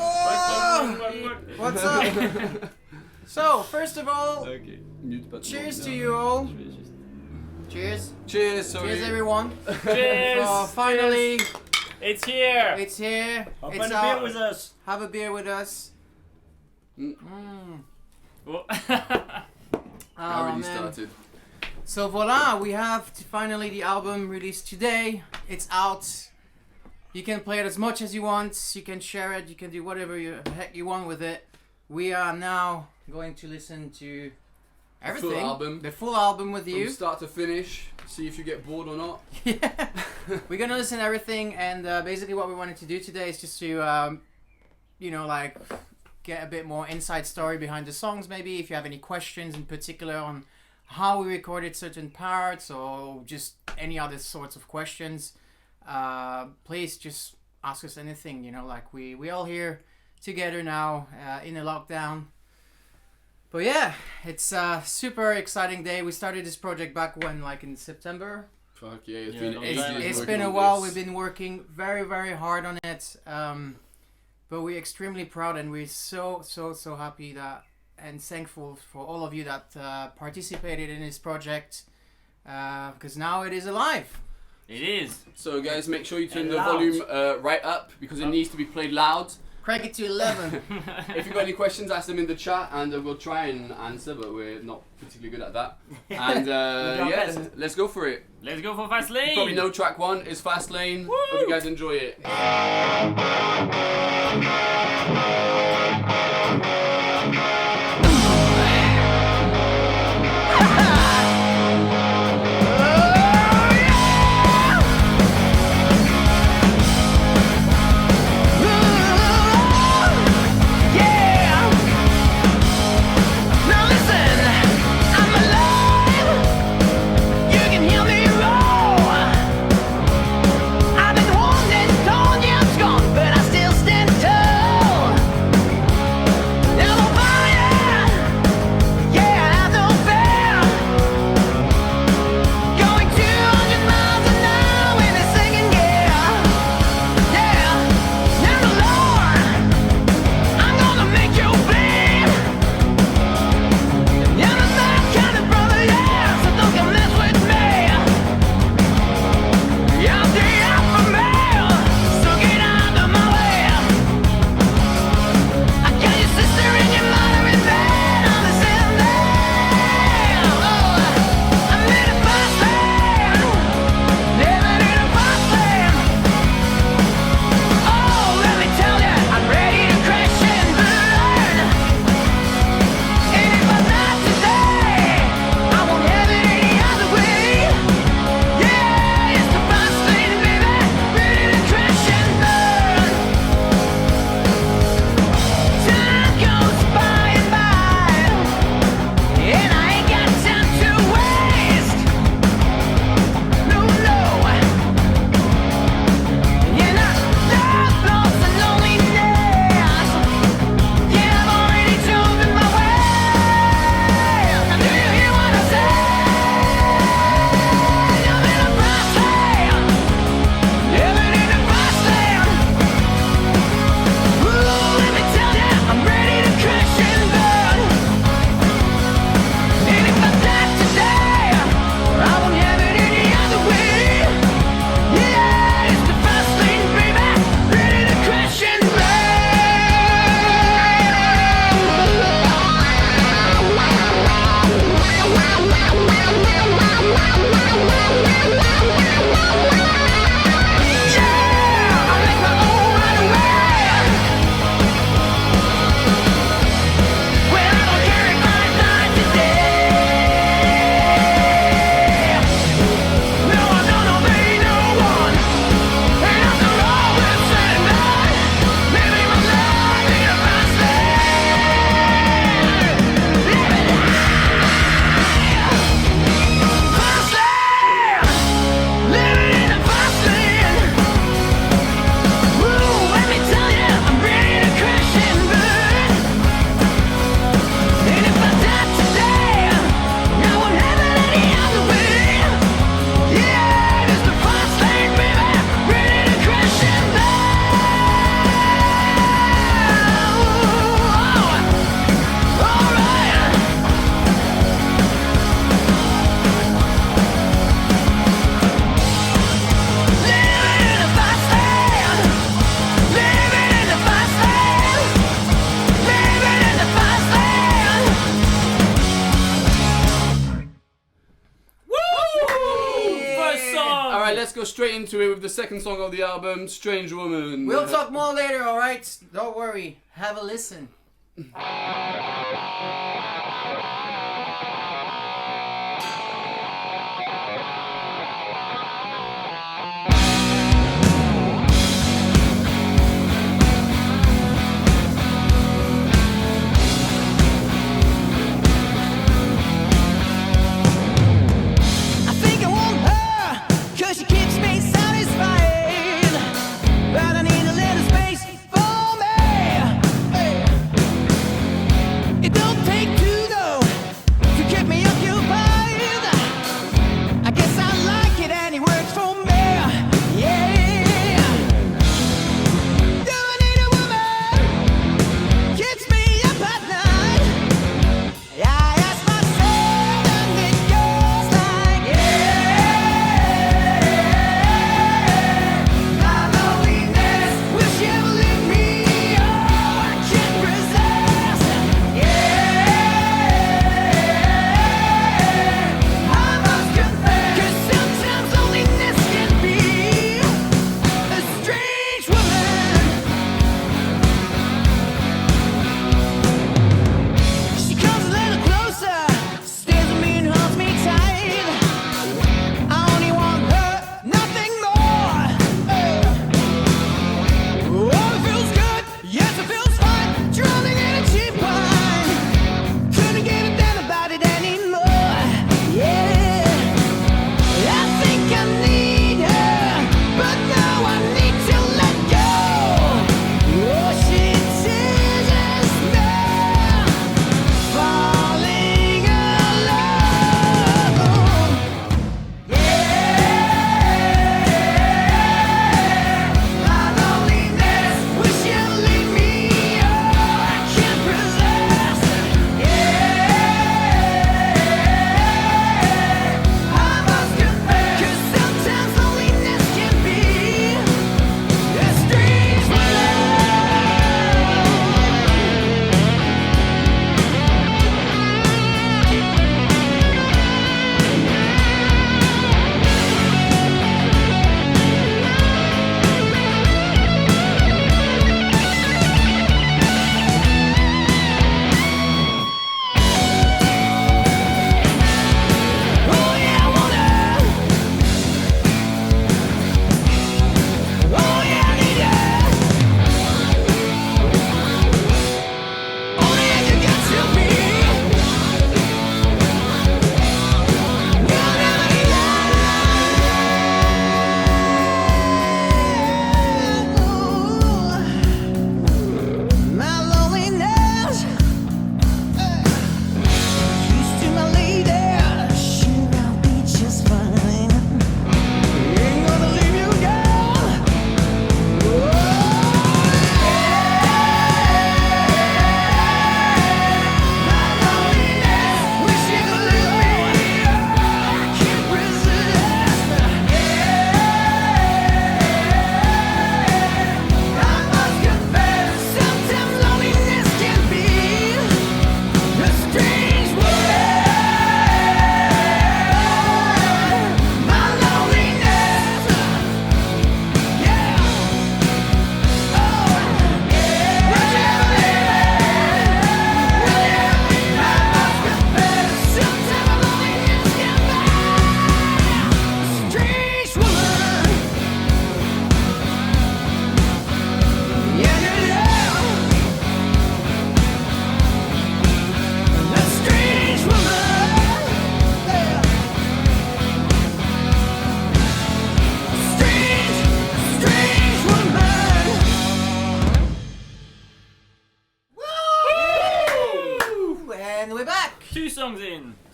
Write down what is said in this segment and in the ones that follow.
Oh, what's up? So, first of all, cheers to you all. Cheers. Cheers, Cheers, everyone. Cheers. Finally, It's here. it's here. Open It's a out. beer with us. Have a beer with us. Oh. I already man. started. So voila, we have finally the album released today. It's out. You can play it as much as you want. You can share it. You can do whatever the heck you want with it. We are now going to listen to everything. Full album. The full album with you. From start to finish. See if you get bored or not. Yeah. We're gonna listen to everything, and basically what we wanted to do today is just to, like, get a bit more inside story behind the songs. Maybe if you have any questions in particular on how we recorded certain parts, or just any other sorts of questions, please just ask us anything. Like we all here together now in a lockdown. But yeah, it's a super exciting day. We started this project back when, like in September. Fuck yeah, it's Yeah, been no, ages. It's working been a on while. this. We've been working very, very hard on it. But we're extremely proud, and we're so happy that and thankful for all of you that participated in this project, because now it is alive. It is. So guys, make sure you turn And the loud. volume right up because it needs to be played loud. Crank it to 11. If you've got any questions, ask them in the chat and we'll try and answer, but we're not particularly good at that. And our yeah, best. let's go for it. Let's go for Fast Lane. You probably know track 1 is Fast Lane. Woo! Hope you guys enjoy it. I've been wounded, torn, yeah, I'm scorned, but I still stand tall. go straight into it with the second song of the album, Strange Woman. We'll talk more later, alright? Don't worry. Have a listen. She keeps me satisfied, but I need a little space for me. Hey. It don't take two though to keep me occupied. I guess I like it and it works for me. Yeah. Do I need a woman? Keeps me up at night. I ask myself and it goes like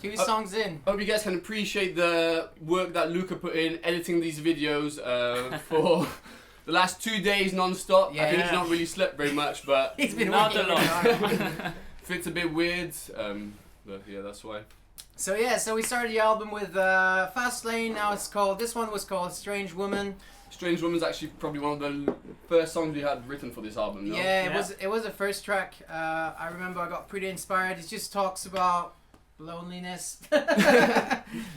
Two songs in. Hope you guys can appreciate the work that Luca put in editing these videos for the last 2 days non-stop. I think he's not really slept very much, but he's been not working a lot. Fit's a bit weird, but yeah, that's why. So we started the album with Fast Lane. Now this one was called Strange Woman. Strange Woman's actually probably one of the first songs we had written for this album. No? Yeah, it was the first track. I remember I got pretty inspired. It just talks about loneliness.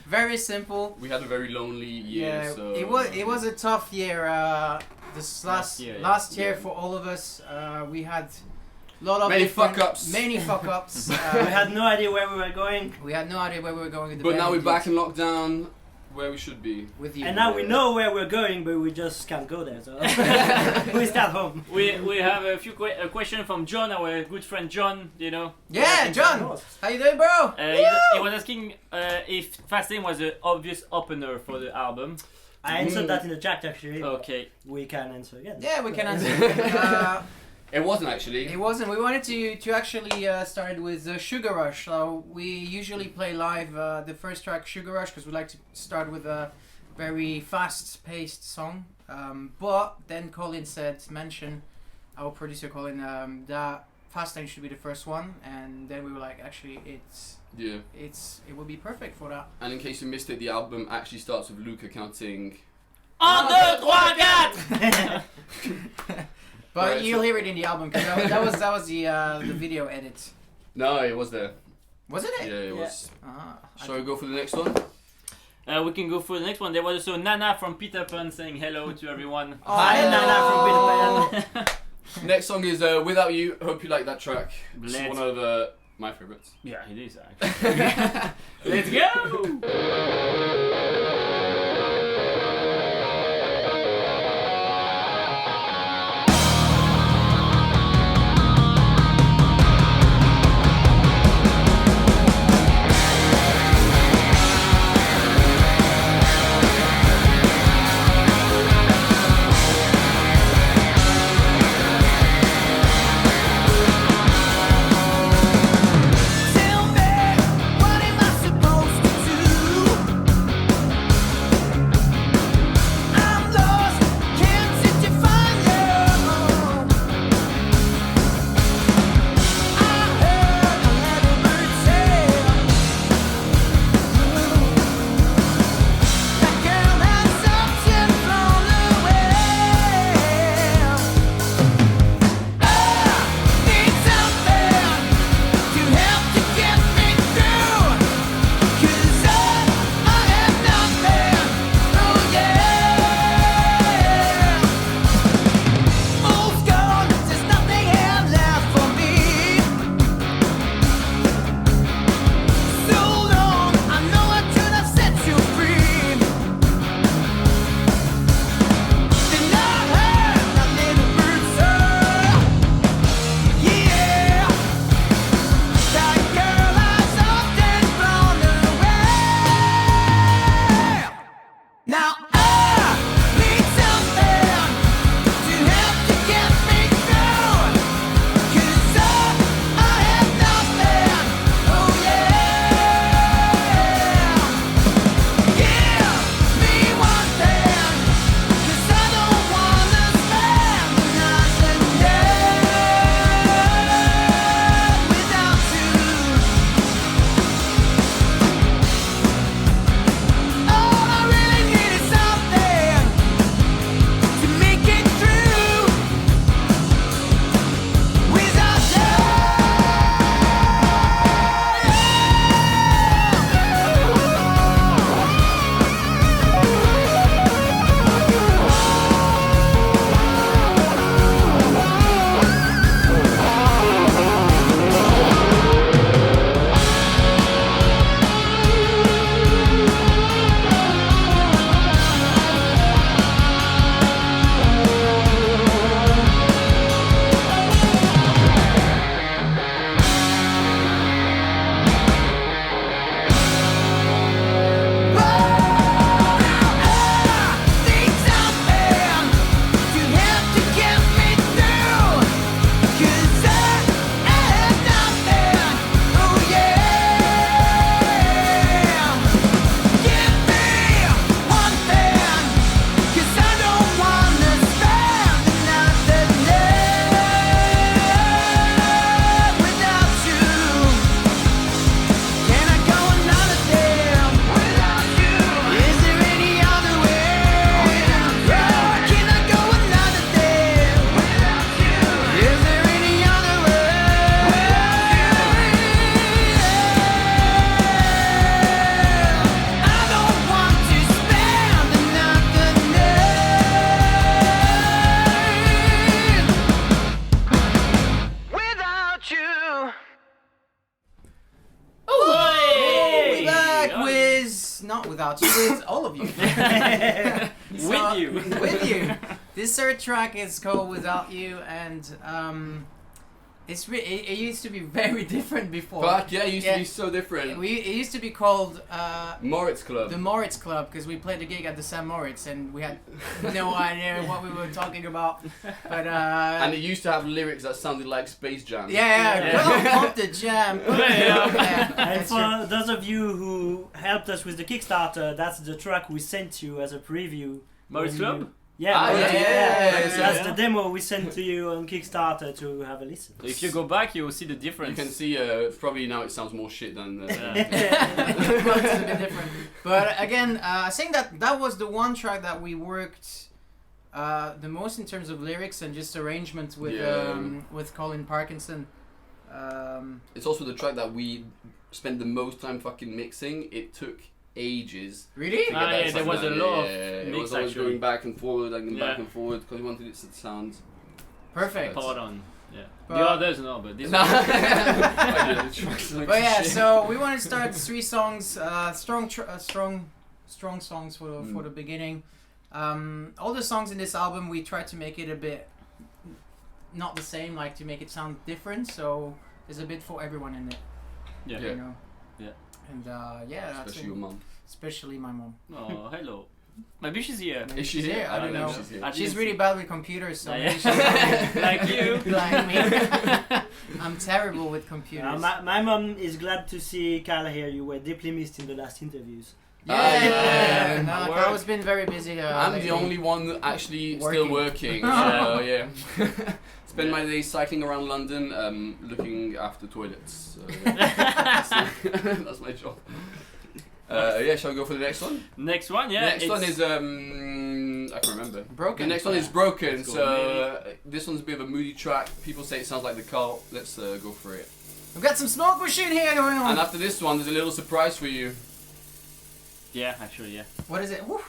Very simple. We had a very lonely year. Yeah, So it was a tough year. This last year for all of us. We had a lot of many fuck-ups. Many fuck-ups. We had no idea where we were going. We had no idea where we were going with the But band. now we're back in lockdown, where we should be. with you. And now we know where we're going, but we just can't go there. So we stay at home. We have a few a question from John, our good friend John. You know. Yeah, Of John. course. How you doing, bro? He was asking if Fastlane was an obvious opener for the album. I answered that in the chat actually. Okay. We can answer again. Yeah, we can answer. It wasn't actually. It wasn't. We wanted to actually start with Sugar Rush. So we usually play live the first track, Sugar Rush, because we like to start with a very fast-paced song. But then Colin mentioned our producer Colin, that Fastlane should be the first one, and then we were like, actually, it would be perfect for that. And in case you missed it, the album actually starts with Luca counting. 1, 2, 3, 4. But Right, you'll so- hear it in the album because that was the video edit. No, it was there. Was it? Yeah, it was. Ah, Shall we go for the next one? We can go for the next one. There was also Nana from Peter Pan saying hello to everyone. Hi, Nana from Peter Pan. Next song is Without You. Hope you like that track. It's Let's- one of my favorites. Yeah, it is actually. Let's go! Tell me, what am I supposed to do? not without you, with all of you. With you. With you. This third track is called Without You, and it used to be very different before. Fuck yeah, it used to be so different. It used to be called Moritz Club. the Moritz Club, because we played the gig at the St. Moritz and we had no idea what we were talking about. But and it used to have lyrics that sounded like Space Jam. Pump the jam. And for those of you who helped us with the Kickstarter, that's the track we sent you as a preview. Moritz Club? Yeah, yeah. That's the demo we sent to you on Kickstarter to have a listen. So if you go back, you will see the difference. You can see, probably now it sounds more shit than... It's a bit different. But again, I think that was the one track that we worked the most in terms of lyrics and just arrangement with Colin Parkinson. It's also the track that we spent the most time fucking mixing. It took ages. Really? to get that there sound was a done. lot of It mix was always actually. going back and forward and back and forward because we wanted it to sound... Perfect. Spot on. Yeah. But- The others no, but this No. one. Yeah, the tracks like But yeah, shit. so we want to start 3 songs, strong songs for the beginning. All the songs in this album, we tried to make it a bit not the same, like to make it sound different. So there's a bit for everyone in it. Yeah. You know. Yeah. And that's Especially it. your mum. Especially my mom. Oh, hello. Maybe she's here. Is she here? here? I don't know. if she's here. She's really bad with computers, so Yeah. maybe she's Like you. like me. I'm terrible with computers. My mom is glad to see Kyle here. You were deeply missed in the last interviews. Yeah, yeah. no, Carl's been very busy. I'm lately. the only one actually still working. So yeah. Spend my days cycling around London, looking after toilets. So, yeah. That's my job. Shall we go for the next one? Next one, yeah. The next one is I can't remember. Broken. The next one is Broken. Let's go, So this one's a bit of a moody track. People say it sounds like The Cult. Let's go for it. We've got some smoke machine here going on. And after this one, there's a little surprise for you. Yeah, actually, yeah. What is it? Woo.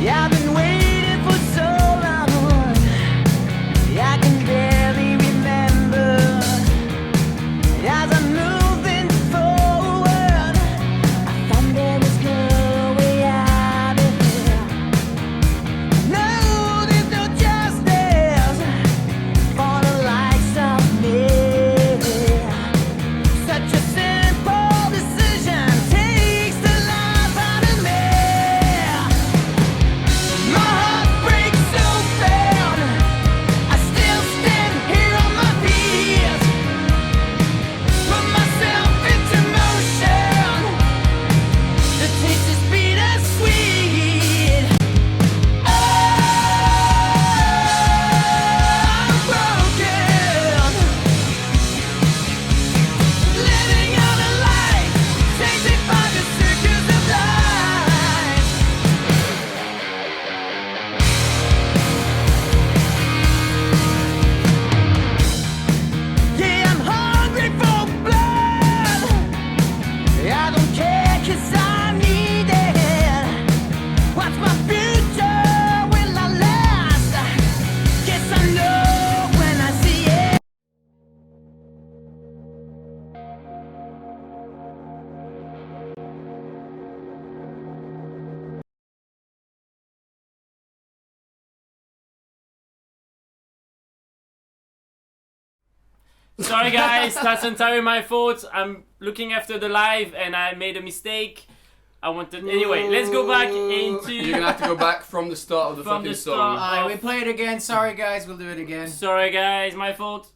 Yeah, I've been waiting for so long. I can barely remember. As I'm moving forward, I find there is no way out of here. No, there's no justice for the likes of me. Such a simple decision takes the life out of me. My heart breaks so bad, I still stand here on my feet. Put myself into motion. The taste is bittersweet. Oh, I'm broken. Living out a life tainted by the circus of life. Yeah, I'm hungry for blood. I don't care 'cause I need it. What's my future? Will I last? Guess I know when I see it. Sorry guys, that's entirely my fault. I'm looking after the live and I made a mistake. I wanted. Anyway, let's go back into. You're gonna have to go back from the start of the From fucking the song. start. Alright, we play it again. Sorry, guys. We'll do it again. Sorry, guys, my fault.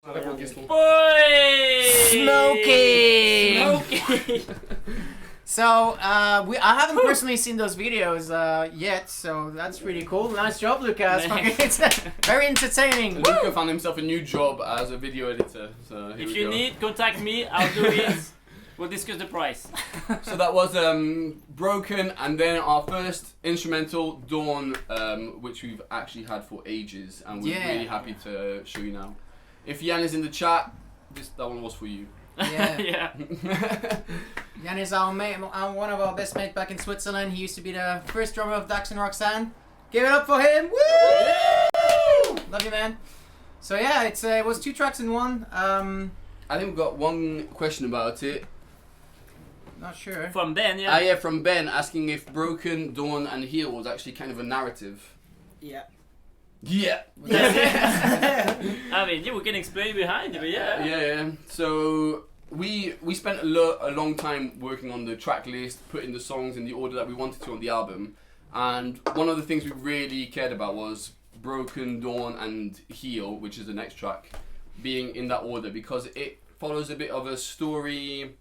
Boy! Smoky! Smoky! So, I haven't personally seen those videos yet, so that's pretty cool. Nice job, Lucas. It's very entertaining. Luca found himself a new job as a video editor. So here If we you go. need, contact me. I'll do it. We'll discuss the price. So that was Broken, and then our first instrumental, Dawn, which we've actually had for ages, and we're really happy to show you now. If Jan is in the chat, that one was for you. Yeah. Yeah. Jan is our mate, one of our best mates back in Switzerland. He used to be the first drummer of Daxx Roxane. Give it up for him! Woo! Love you, man. So yeah, it was 2 tracks in one. I think we've got one question about it. Not sure. From Ben, yeah. Yeah, from Ben, asking if Broken, Dawn, and Heal was actually kind of a narrative. Yeah. Yeah. I mean, yeah, we can explain behind it, but yeah. Yeah. So we spent a long time working on the track list, putting the songs in the order that we wanted to on the album, and one of the things we really cared about was Broken, Dawn, and Heal, which is the next track, being in that order because it follows a bit of a story.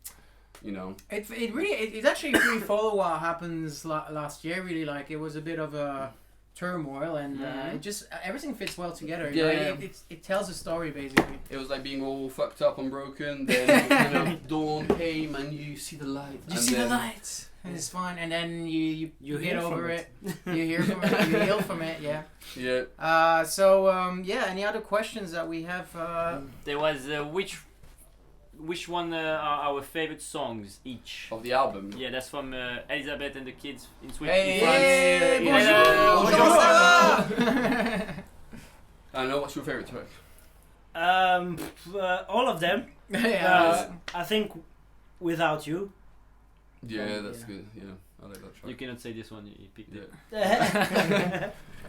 You know, it actually really follow what happens last year. Really, like it was a bit of a turmoil, and it just everything fits well together. Yeah. It tells a story basically. it was like being all fucked up and broken. Then kind of Dawn came and you see the light. You see the light, and it's fine. And then you get heal over from it. You hear from it. You heal from it. Yeah. Yeah. Yeah. Any other questions that we have? There was which one are our favorite songs each? Of the album. Yeah, that's from Elizabeth and the kids in Sweden. Hey, bonjour, bonjour. comment ça va? I know. What's your favorite track? All of them. Yeah. I think Without You. Yeah, that's good. Yeah, I like that track. You cannot say this one, you picked it.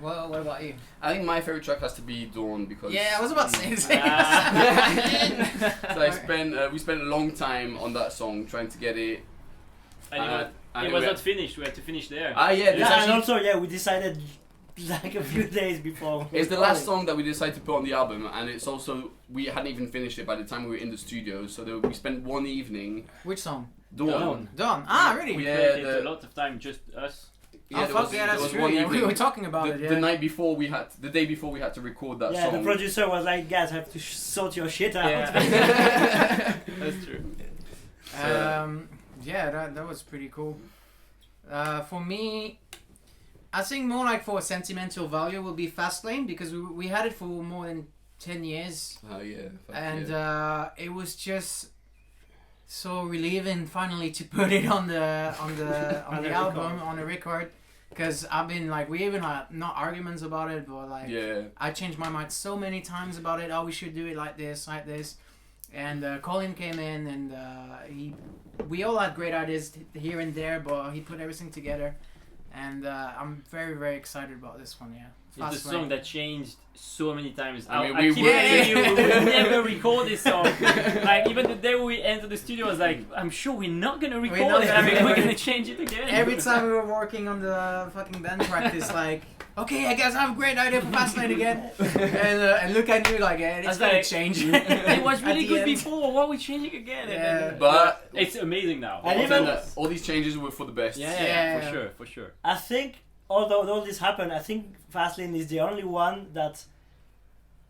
Well, what about you? I think my favorite track has to be Dawn because. Yeah, I was about to say the same. So we spent a long time on that song trying to get it. And it was not finished, we had to finish there. Ah, yeah, this And actually, also, we decided like a few days before. it's the last song that we decided to put on the album, and it's also we hadn't even finished it by the time we were in the studio. So we spent one evening. Which song? Dawn. Dawn. Ah, really? We Yeah, created a lot of time, just us. Yeah, That's true. Yeah, we were talking about it. Yeah. The night before the day before we had to record that Yeah, song. the producer was like, guys, have to sort your shit out. Yeah. That's true. Yeah, that was pretty cool. For me, I think more like for sentimental value will be Fastlane because we had it for more than 10 years. Oh yeah. And it was just so relieving finally to put it on the album, on the record. Because I've been like, we even had not arguments about it, but like, I changed my mind so many times about it. Oh, we should do it like this. And Colin came in, and we all had great ideas here and there, but he put everything together. And I'm very, very excited about this one. Yeah, It's a song that changed so many times. I mean, I keep telling you, we will never record this song. Like even the day we entered the studio, I was like, I'm sure we're not gonna record it. I mean, we're gonna change it again. Every time we were working on the fucking band practice, like, okay, I guess I have a great idea for Fastlane again. And look at you like, it's gonna change. It was really good end. before. Why are we changing again? Yeah. But it's amazing now. And even even all these changes were for the best. Yeah, for sure. I think, although all this happened, I think Fastlane is the only one that,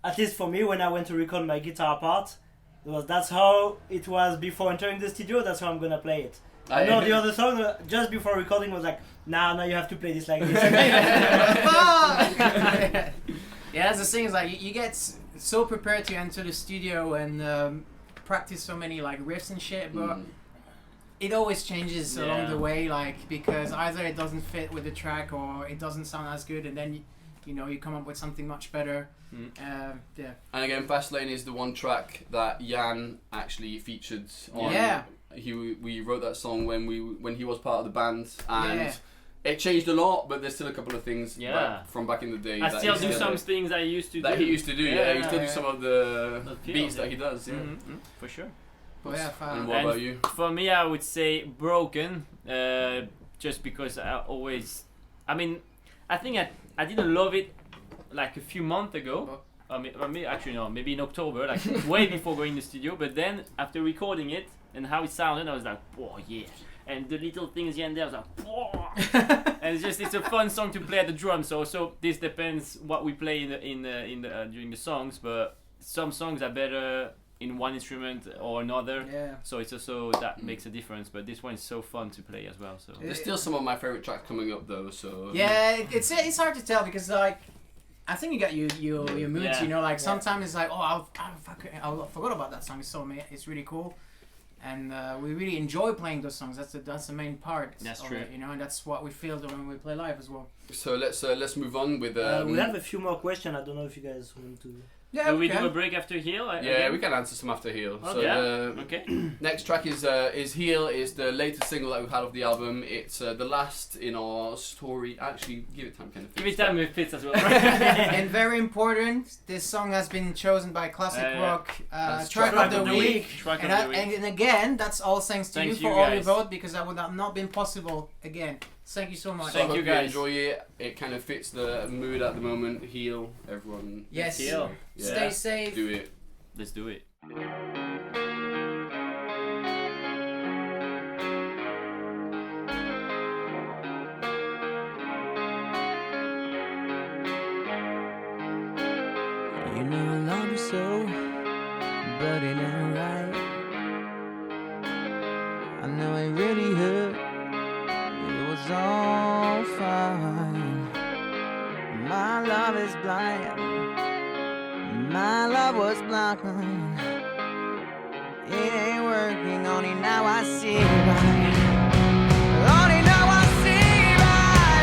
at least for me, when I went to record my guitar part, that's how it was before entering the studio. That's how I'm gonna play it. I know the other song just before recording was like, now you have to play this like this. Yeah, that's the thing is like you get so prepared to enter the studio and practice so many like riffs and shit, but it always changes along the way, like because either it doesn't fit with the track or it doesn't sound as good, and then you come up with something much better. Yeah. And again, Fastlane is the one track that Jan actually featured on. Yeah. We wrote that song when he was part of the band, and it changed a lot, but there's still a couple of things from back in the day. I still do some things I used to do. That he used to do, he still do some of the beats that he does, for sure. And what about you? For me, I would say Broken, just because I think I didn't love it like a few months ago, Actually no, maybe in October, like way before going to the studio. But then after recording it and how it sounded, I was like, oh yeah. And the little things here and there, I was like, oh. And it's a fun song to play at the drums. So this depends what we play during the songs, but some songs are better in one instrument or another. Yeah. So it's also that makes a difference. But this one is so fun to play as well. So There's still some of my favorite tracks coming up though. So Yeah, it's hard to tell because like I think you got your moods. Yeah. You know, like sometimes it's like I forgot about that song. It's really cool. And we really enjoy playing those songs. That's the main part. That's of true. It, you know, and that's what we feel when we play live as well. So let's move on with. We have a few more questions. I don't know if you guys want to. Yeah, will we do a break after Heal? Yeah, we can answer some after Heal. Okay. So Okay. next track is Heal. Is the latest single that we've had of the album. It's the last in our story. Actually, give it time, kind of. Give it time with Fitz as well. And very important, this song has been chosen by Classic Rock track of the week. Track And, of the week. and again, that's all thanks to Thanks you you for all your guys. vote because that would have not been possible again. Thank you so much. So I Thank hope you guys. enjoy it. It kind of fits the mood at the moment. Heal, everyone. Yes. Heal. Yeah. Stay safe. Do it. Let's do it. You know I love you so, but it ain't right. I know it really hurt. It was all fine. My love is blind. My love was blind. It ain't working. Only now I see why. Only now I see why.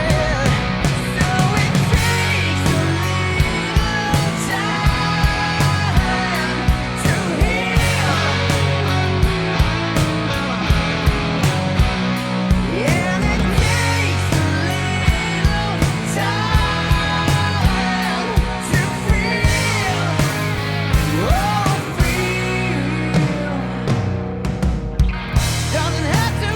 So it takes a little time to heal. And it takes a little time to feel. Oh, feel. Doesn't have to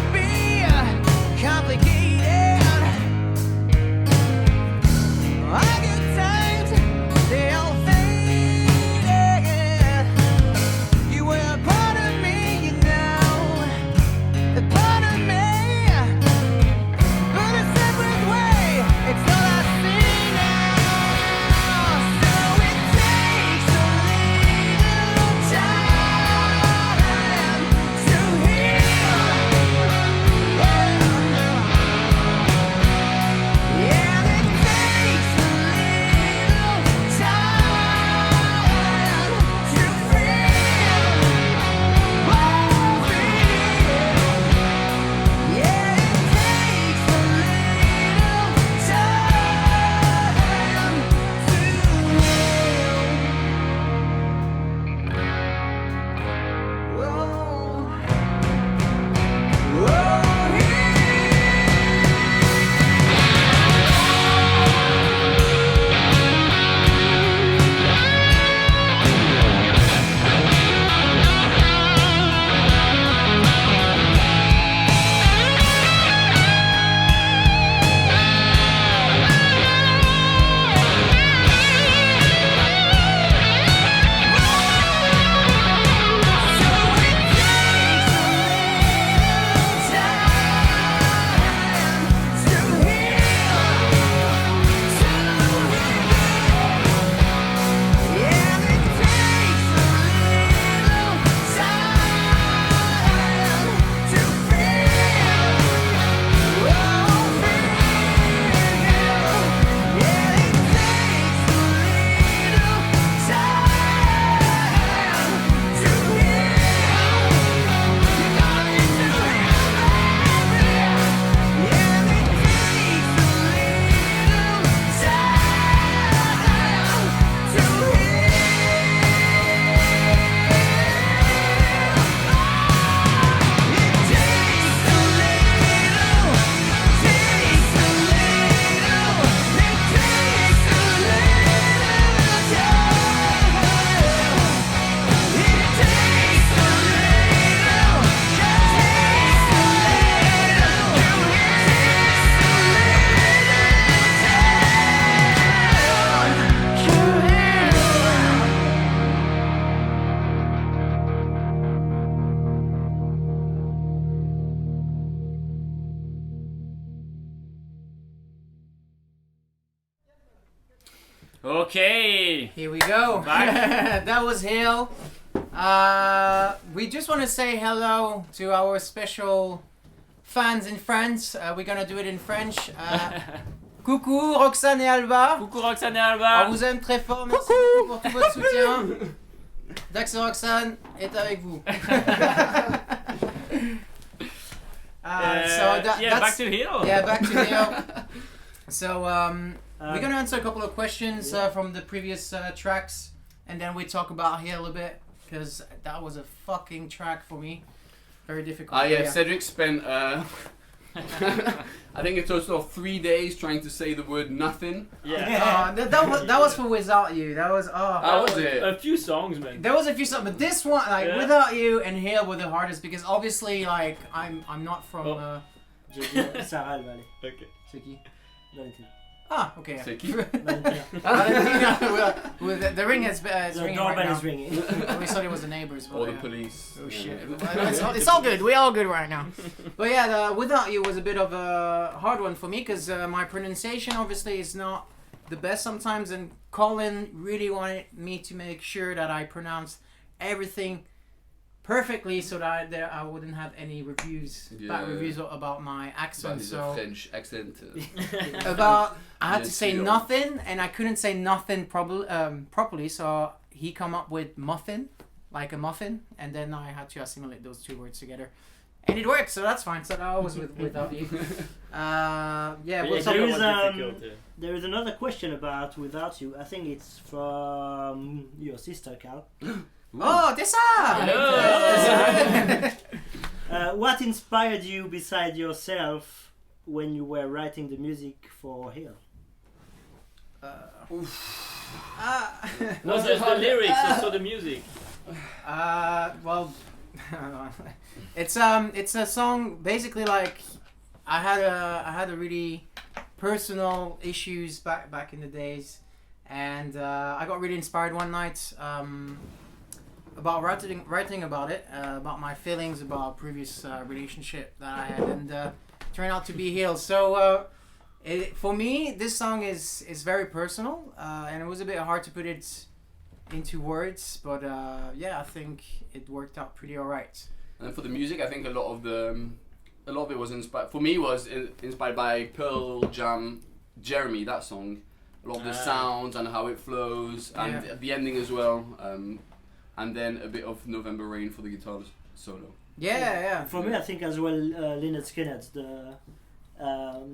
Okay. Here we go. Back. That was Hail. We just want to say hello to our special fans in France. We're gonna do it in French. Coucou Roxane et Alba. Coucou Roxane et Alba. On vous aime très fort. Merci beaucoup pour tout votre soutien. Daxx Roxane est avec vous. Back to Hail. Yeah, back to Hail. So we're gonna answer a couple of questions from the previous tracks, and then we talk about Hail a bit, because that was a fucking track for me. Very difficult. Cedric spent I think a total of 3 days trying to say the word nothing. Yeah. That was for Without You. That was How was it? A few songs, man. There was a few songs, but this one, Without You and Hail were the hardest, because obviously, like, I'm not from. J'ai dit Sarah, elle va aller. Okay. C'est qui? Valentina. Ah, okay. C'est qui? Valentina. Valentina, the ring is The ringing doorbell right now. is ringing. We thought it was the neighbors. But Or the police. Oh shit. Yeah. It's all good. We're all good right now. But yeah, the Without You was a bit of a hard one for me, because my pronunciation obviously is not the best sometimes, and Colin really wanted me to make sure that I pronounced everything perfectly, so that I wouldn't have any bad reviews about my accent. So French accent. I had to say Yes, nothing, and I couldn't say nothing properly, so he come up with muffin, like a muffin, and then I had to assimilate those two words together, and it worked, so that's fine. So that was Without You. There is another question about Without You. I think it's from your sister, Cal. Oh, Tessa! What inspired you beside yourself when you were writing the music for Hail? Not just the lyrics, also the music. Well, it's a song basically, like, I had a really personal issues back in the days, and I got really inspired one night about writing about it, about my feelings about previous relationship that I had, and turned out to be Hail. So for me, this song is very personal, and it was a bit hard to put it into words, but I think it worked out pretty alright. And for the music, I think a lot of it was inspired. For me, was inspired by Pearl Jam, Jeremy. That song, a lot of the sounds and how it flows, and the ending as well. And then a bit of November Rain for the guitar solo. Yeah. For me, I think as well, Lynyrd Skynyrd's the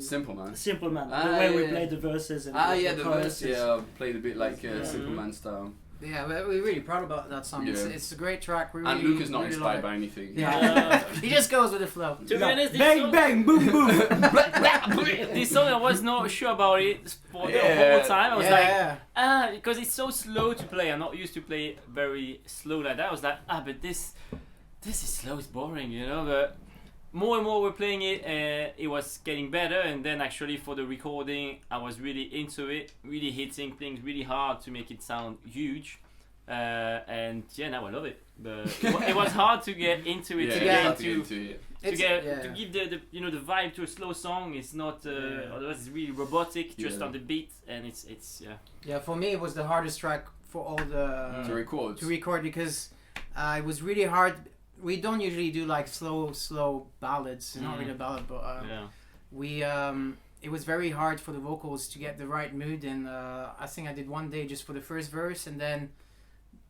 Simple Man. Simple Man. The way we played the verses and the verse. Yeah, played a bit like Simple Man style. Yeah, we're really proud about that song. Yeah. It's a great track. We And really, Luke is not really inspired by anything. Yeah, he just goes with the flow. To be honest, bang, boom, boom. This song, I was not sure about it for the whole time. I was like, because it's so slow to play. I'm not used to play very slow like that. I was like, but this is slow, it's boring, you know. But more and more we're playing it, it was getting better. And then actually for the recording, I was really into it, really hitting things really hard to make it sound huge. And now I love it. But it was hard to get into it, to give the vibe to a slow song. It's not otherwise it's really robotic, just on the beat, and it's. Yeah, for me it was the hardest track for all the to record because it was really hard. We don't usually do like slow ballads. It's not really a ballad, but we it was very hard for the vocals to get the right mood, and I think I did one day just for the first verse, and then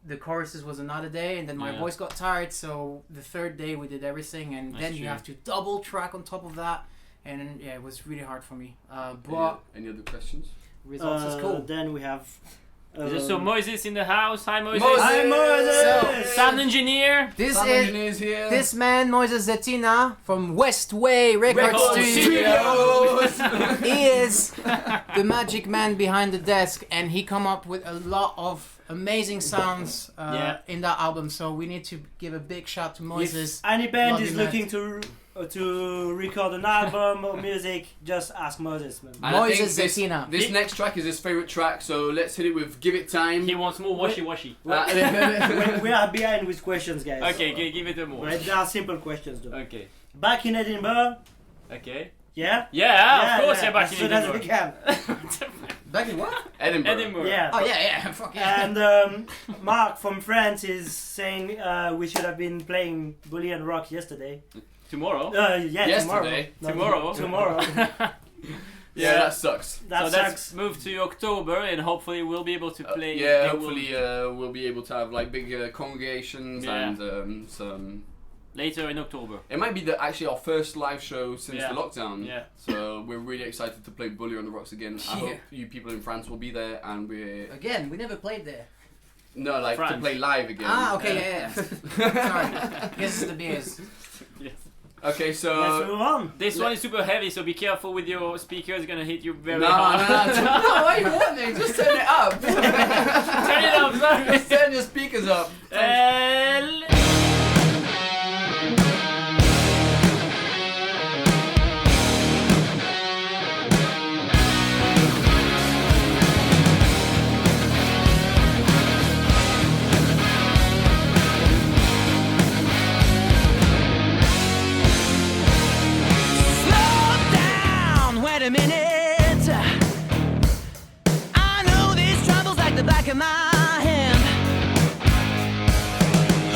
the choruses was another day, and then my voice got tired, so the third day we did everything, and then you have to double track on top of that, and it was really hard for me. But any other questions? Results is cool. Then we have so Moses in the house. Hi Moses. Hi Moses. Sound engineer. This man Moses Zetina from Westway Record Studios. He is the magic man behind the desk, and he come up with a lot of amazing sounds in that album. So we need to give a big shout to Moses. If any band is looking to record an album or music, just ask Moses, man. And Moses Zetina. This next track is his favorite track, so let's hit it with Give It Time. He wants more washy. We are behind with questions, guys. Okay, give it a more. Right, they are simple questions though. Okay. Back in Edinburgh. Okay. Yeah? Yeah, of course you're back as in soon Edinburgh. as we can. Back in what? Edinburgh. Yeah. Oh yeah. Fuck yeah. And Mark from France is saying we should have been playing Bully and Rock yesterday. Tomorrow. Yesterday? Tomorrow. Tomorrow. Yeah, that sucks. That so sucks. that's moved to October, and hopefully we'll be able to play. Yeah, hopefully we'll be able to have like big congregations Yeah. and some. Later in October. It might be actually our first live show since Yeah. the lockdown. Yeah. So we're really excited to play Bully on the Rocks again. I Yeah. hope you people in France will be there, and we're Again, we never played there. no like to France. play live again. Ah, okay, yeah. Sorry. Guess it's the beers. Yes. Okay, so Let's move on. This one is super heavy, so be careful with your speaker. It's gonna hit you very no, hard. no, why are you warning? Just turn it up. Turn it up, sorry. Just turn your speakers up. Slow down, wait a minute. I know these troubles like the back of my hand.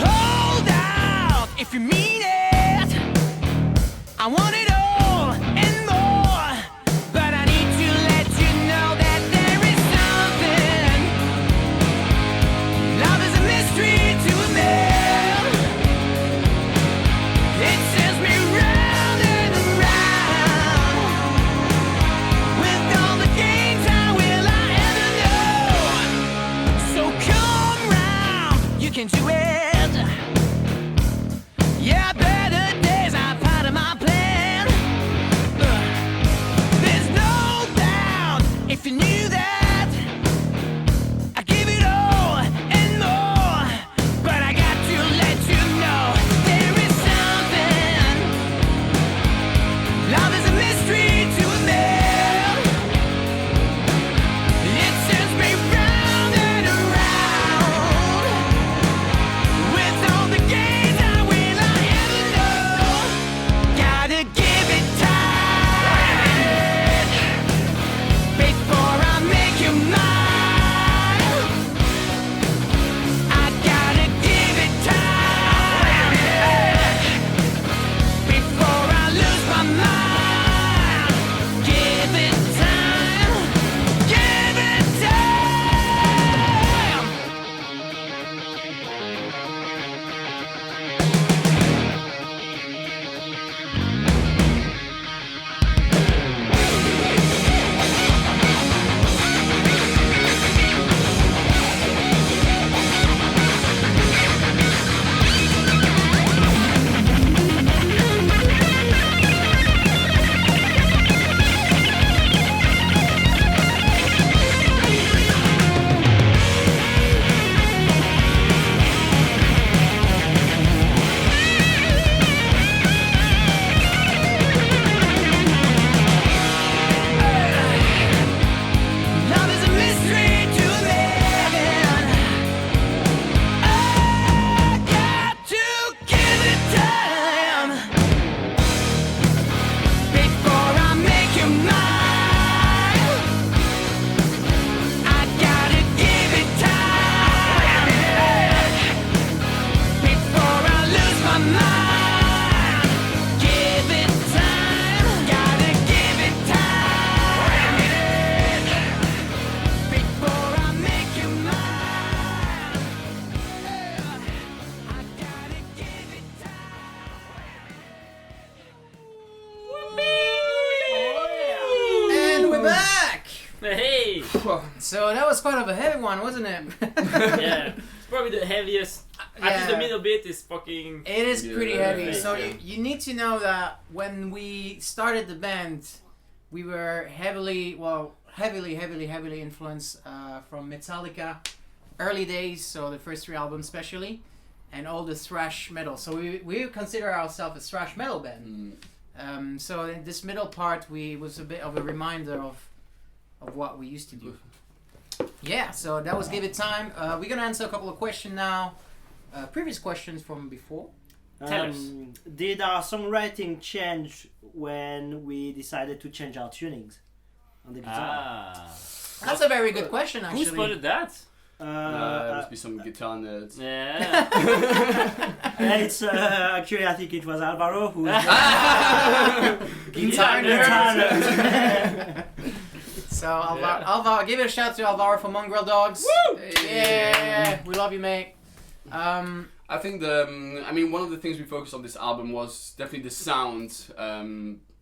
Hold out if you mean it. I want it all and more, but I need to let you know that there is something. Love is a mystery to a man. It sends me round and around. With all the games, how will I ever know? So come round, you can do it. Yeah, better days are part of my plan. There's no doubt if you knew that I give it all and more, but I got to let you know there is something. Love is a mystery to a man. It sends me round and around. With all the games, how will I ever know? Gotta give it time before I make you mine. I gotta give it time before I lose my mind. Give it time, give it time. Love is a mystery to man. I got to give it time before I make you mine. I gotta give it time before I lose my mind. Give it time, gotta give it time before I make you mine. I gotta give it And we're back! Hey! So that was quite of a heavy one, wasn't it? Yeah. It's probably the heaviest. At least the Yeah. middle bit is fucking. It is pretty Yeah. heavy. So Yeah. you need to know that when we started the band, we were heavily influenced from Metallica, early days, so the first 3 albums especially, and all the thrash metal. So we consider ourselves a thrash metal band. So in this middle part, was a bit of a reminder of what we used to do. Yeah, so that was Give It Time. We're gonna answer a couple of questions now. Previous questions from before. Tell us. Did our songwriting change when we decided to change our tunings? on the guitar. That's a very good question, actually. Who spotted that? There must be some guitar nerds. Yeah. It's actually I think it was Alvaro who. Guitar nerd. So Alvaro, give it a shout to Alvaro from Mongrel Dogs. Woo! Yeah, we love you, mate. I think one of the things we focused on this album was definitely the sound,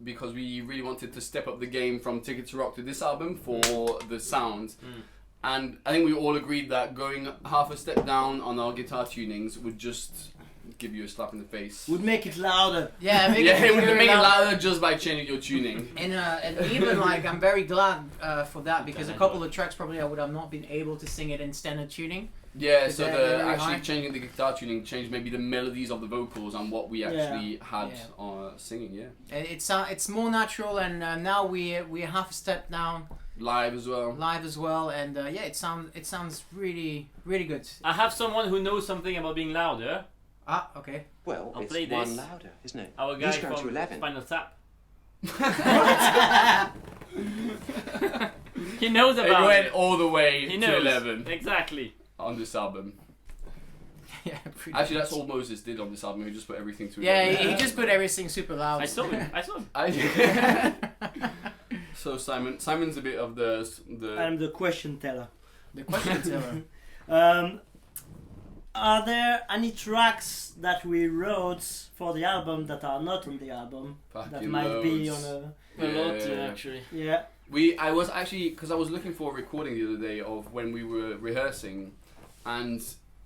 because we really wanted to step up the game from Ticket to Rock to this album for the sound. And I think we all agreed that going half a step down on our guitar tunings would just give you a slap in the face. Would make it louder. Yeah, it would make it louder just by changing your tuning. And even like I'm very glad for that, because a couple of tracks probably I would have not been able to sing it in standard tuning. Yeah, so they're actually high. changing the guitar tuning changed maybe the melodies of the vocals and what we actually had singing. Yeah, And it's more natural, and now we're half a step down live as well. And it sounds really really good. I have someone who knows something about being louder. Ah, okay. Well, I'll it's play one this. louder, isn't it? Our guy Who's going to from 11? Spinal Tap. He knows It about went it. all the way He to knows 11 exactly. on this album. Yeah, pretty Actually, much. that's all Moses did on this album. He just put everything to Yeah, 11. he just put everything super loud. I saw him. So Simon's a bit of the I'm the question teller. The question teller. Are there any tracks that we wrote for the album that are not on the album that fucking might be on loads. a? A lot, Yeah. actually. Yeah. I was actually, because I was looking for a recording the other day of when we were rehearsing, and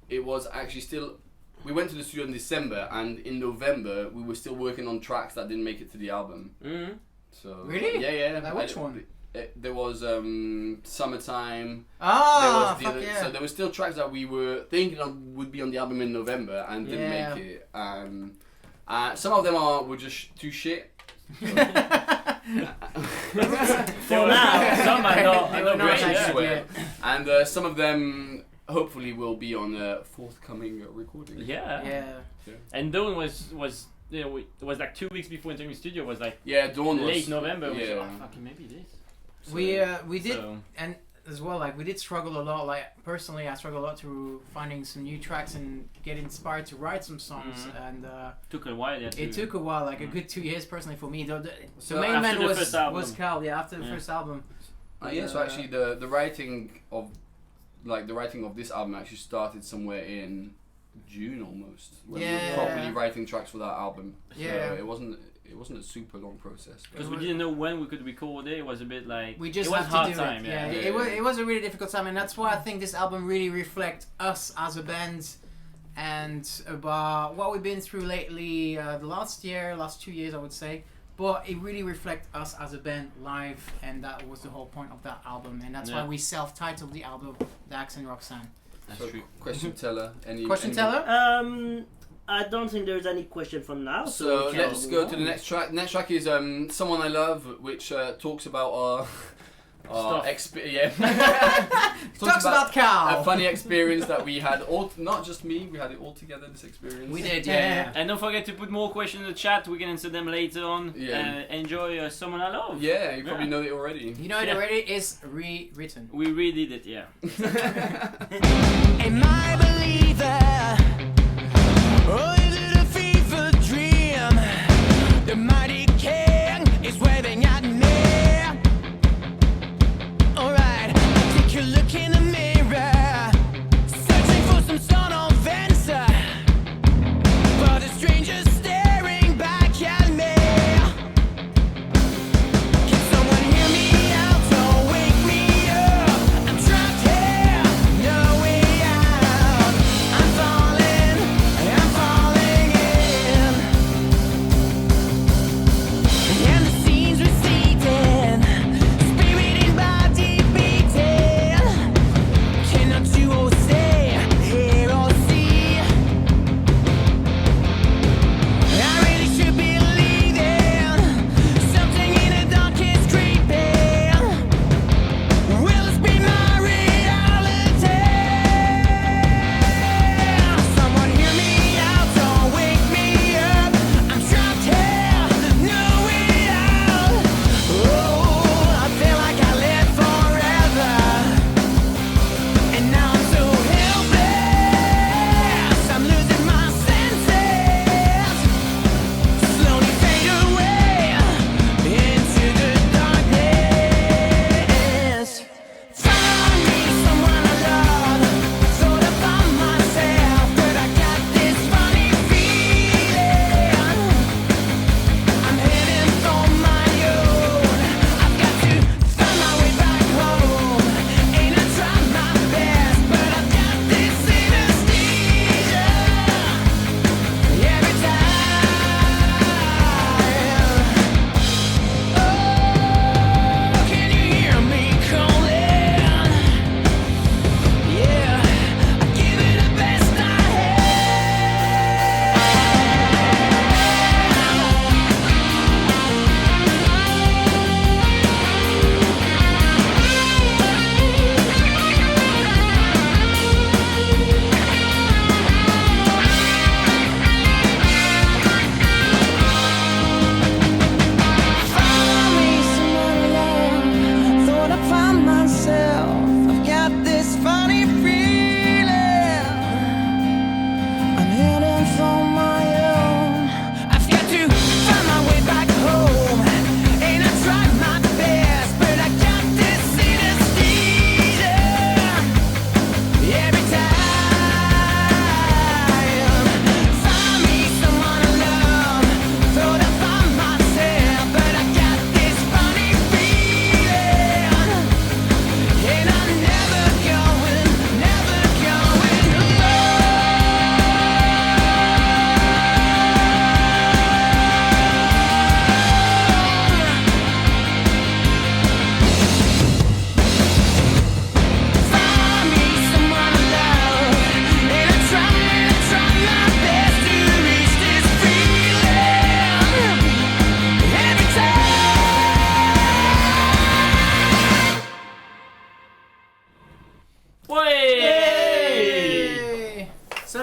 it was actually still, we went to the studio in December, and in November we were still working on tracks that didn't make it to the album. Mm-hmm. So Really? Yeah. Like which one? There was Summertime. Oh, there was fuck yeah. So there were still tracks that we were thinking of would be on the album in November and didn't Yeah. make it. Some of them were just too shit. For now. Some are not. They Are were not not great. I actually Yeah. swear. And some of them hopefully will be on a forthcoming recording. Yeah. Yeah. And Dawn was it was like 2 weeks before entering the studio. Was like Yeah, Dawn was late November. We Yeah. said, oh, fucking maybe this. We did, So, and as well, like we did struggle a lot. Like personally, I struggled a lot to finding some new tracks and get inspired to write some songs. Mhm. And took a while. Yeah, it to- took a while, like a good 2 years personally for me. The So main after man the was first album. Cal. Yeah, after the Yeah. first album. Yeah, so actually the writing of this album actually started somewhere in June almost. When we Yeah. were properly writing tracks for that album. Yeah. So it wasn't a super long process. but- Because we didn't know when we could record it. It was a bit like We just it was had hard to do time. it. Yeah. Yeah. It was a really difficult time, and that's why I think this album really reflects us as a band, and about what we've been through lately, the last 2 years, I would say. But it really reflects us as a band live, and that was the whole point of that album, and that's why Yeah. we self-titled the album Daxx and Roxane. That's So, true. question teller. Question any- teller? I don't think there's any question from now. So we can let's move go on. to the next track. Next track is "Someone I Love," which talks about our Stuff. Talks about Cal. a funny experience that we had. Not just me. We had it all together. This experience. We did, yeah. And don't forget to put more questions in the chat. We can answer them later on. Yeah. Enjoy Someone I Love. Yeah, you probably Yeah. know it already. You know it Yeah. already is rewritten. We redid it, yeah. Am I a believer? Or is it a fever dream? The mighty king is waving at me. Alright, take a look in the mirror, searching for some sort of answer, but the stranger's staring back at me. Can someone hear me out or wake me up? I'm trapped here, no way out.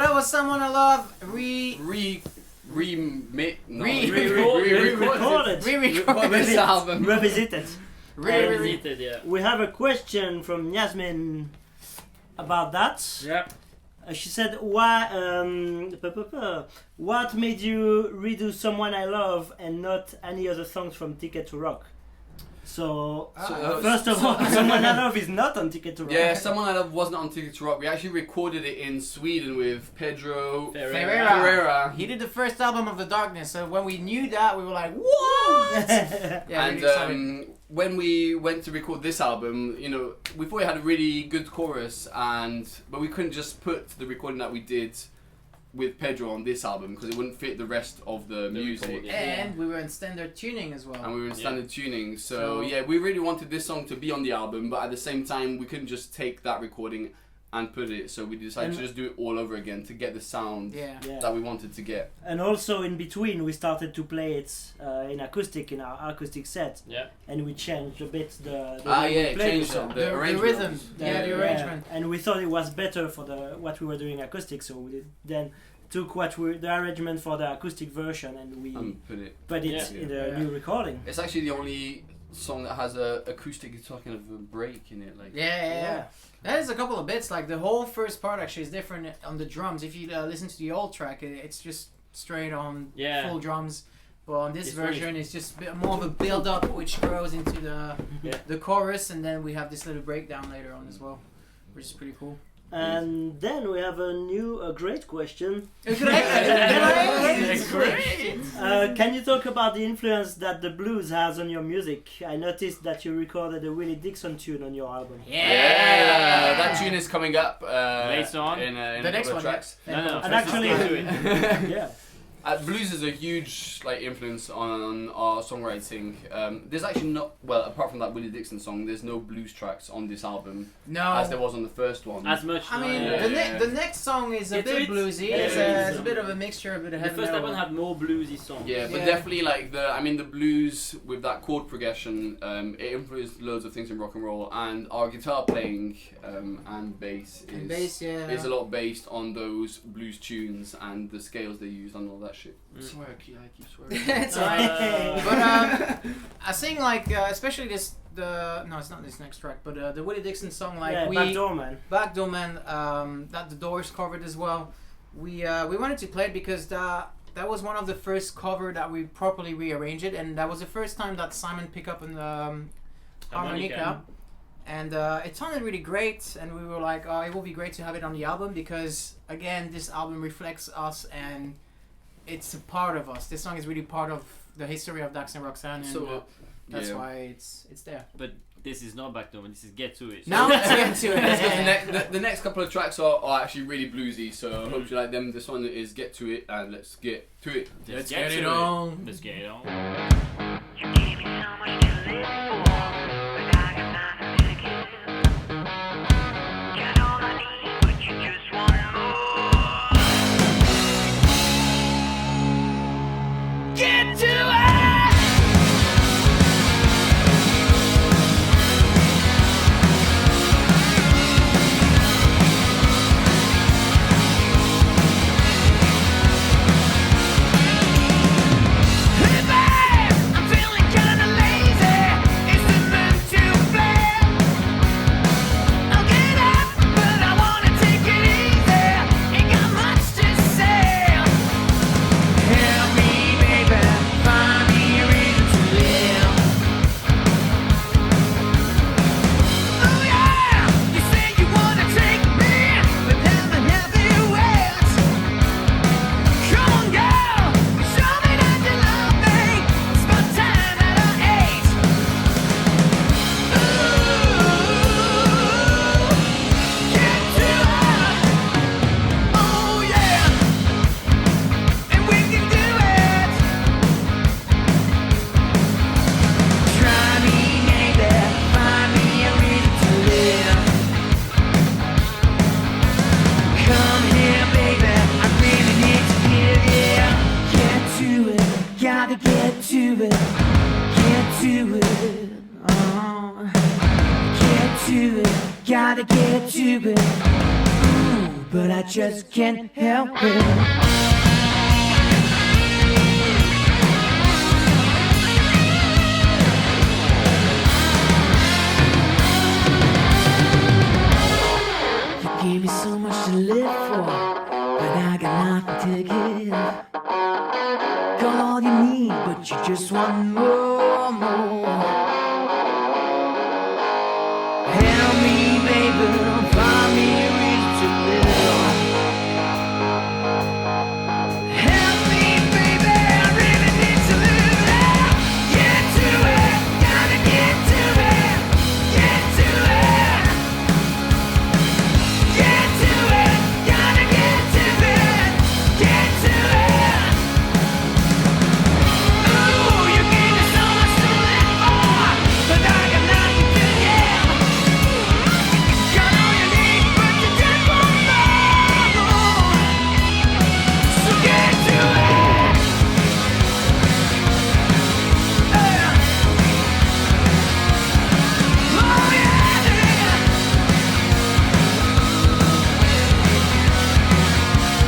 that was Someone I Love re-recorded. This album. Revisited. Revisited, yeah. We have a question from Yasmin about that. Yeah. She said, "Why? What made you redo Someone I Love and not any other songs from Ticket to Rock?" So first of all, Someone I Love is not on Ticket to Rock. Yeah, Someone I Love wasn't on Ticket to Rock. We actually recorded it in Sweden with Pedro Ferreira. He did the first album of The Darkness, so when we knew that, we were like, what? Yeah, and really when we went to record this album, you know, we thought it had a really good chorus, but we couldn't just put the recording that we did with Pedro on this album because it wouldn't fit the rest of the music. And we were in standard tuning as well. And we were in standard tuning, so yeah, we really wanted this song to be on the album, but at the same time, we couldn't just take that recording and put it, so we decided to just do it all over again to get the sound that we wanted to get. And also in between, we started to play it in acoustic in our acoustic set. Yeah. And we changed a bit the changed the rhythm. The arrangement. And we thought it was better for what we were doing acoustic, so we then took the arrangement for the acoustic version and we put it in the new recording. It's actually the only song that has a acoustic guitar kind of a break in it, like There's a couple of bits, like the whole first part actually is different on the drums. If you listen to the old track, it's just straight on full drums, but on this version it's just a bit more of a build up which grows into the chorus, and then we have this little breakdown later on as well, which is pretty cool. And then we have a great question. Can you talk about the influence that the blues has on your music? I noticed that you recorded a Willie Dixon tune on your album. Yeah, that tune is coming up later on in the next one. No, and actually, blues is a huge influence on our songwriting. There's actually apart from that Willie Dixon song, there's no blues tracks on this album. No, as there was on the first one. As much. I mean, the next song is a bit bluesy. It's a bit of a mixture, a bit of heavy metal. The first album had more bluesy songs. Yeah, but definitely the blues with that chord progression, it influenced loads of things in rock and roll, and our guitar playing and bass is a lot based on those blues tunes and the scales they use and all that shit. I keep swearing. It's alright. But I think especially it's not this next track, but the Willie Dixon song, Backdoor Man, that the Doors covered as well. We wanted to play it because that was one of the first cover that we properly rearranged it, and that was the first time that Simon picked up an harmonica. And it sounded really great, and we were like, it will be great to have it on the album because, again, this album reflects us and it's a part of us. This song is really part of the history of Daxx and Roxane, and that's why it's there. But this is not Backdoor, this is Get To It. Now let's get to it. The next couple of tracks are actually really bluesy, so I hope you like them. This one is Get To It, and let's get to it. Let's get it on. Let's get it on. You gave me so much to live for, but I got nothing to give. Got all I need, but you just want more. Get to it! Gotta get to it. Ooh. but I just can't help it. You gave me so much to live for, but I got nothing to give. Got all you need, but you just want more. Help me, baby, find me a reason to live. Help me, baby, I really need to live. Get to it, gotta get to it. Get to it. Get to it, gotta get to it. Get to it. Ooh, you gave me so much to live for, but I got nothing to give. Got all you need, but you just want more. So get to it. Oh yeah.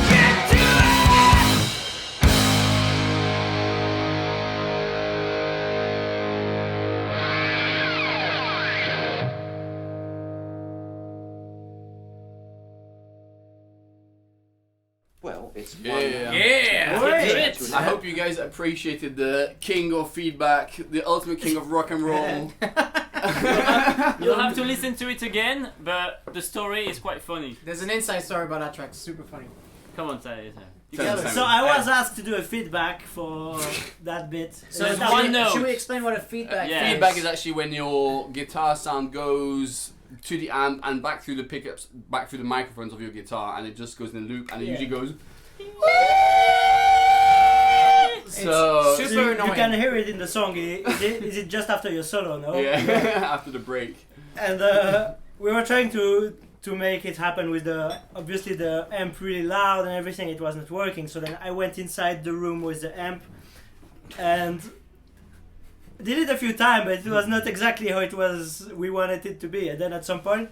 Get to it. Well, it's Yeah. Yeah! Great. Do it. I hope you guys appreciated the king of feedback, the ultimate king of rock and roll. You'll have to listen to it again, but the story is quite funny. There's an inside story about that track. It's super funny. Come on, say it. Tell us, So Simon. I was asked to do a feedback for that bit. So There's should one we- note. Should we explain what a feedback Yeah. Feedback is actually when your guitar sound goes to the amp and back through the pickups, back through the microphones of your guitar, and it just goes in a loop, and it Yeah. usually goes. It's So super So you annoying. can hear it in the song. Is it just after your solo? No. yeah, after the break. And we were trying to make it happen with obviously the amp really loud and everything. It wasn't working. So then I went inside the room with the amp and did it a few times, but it was not exactly how we wanted it to be. And then at some point,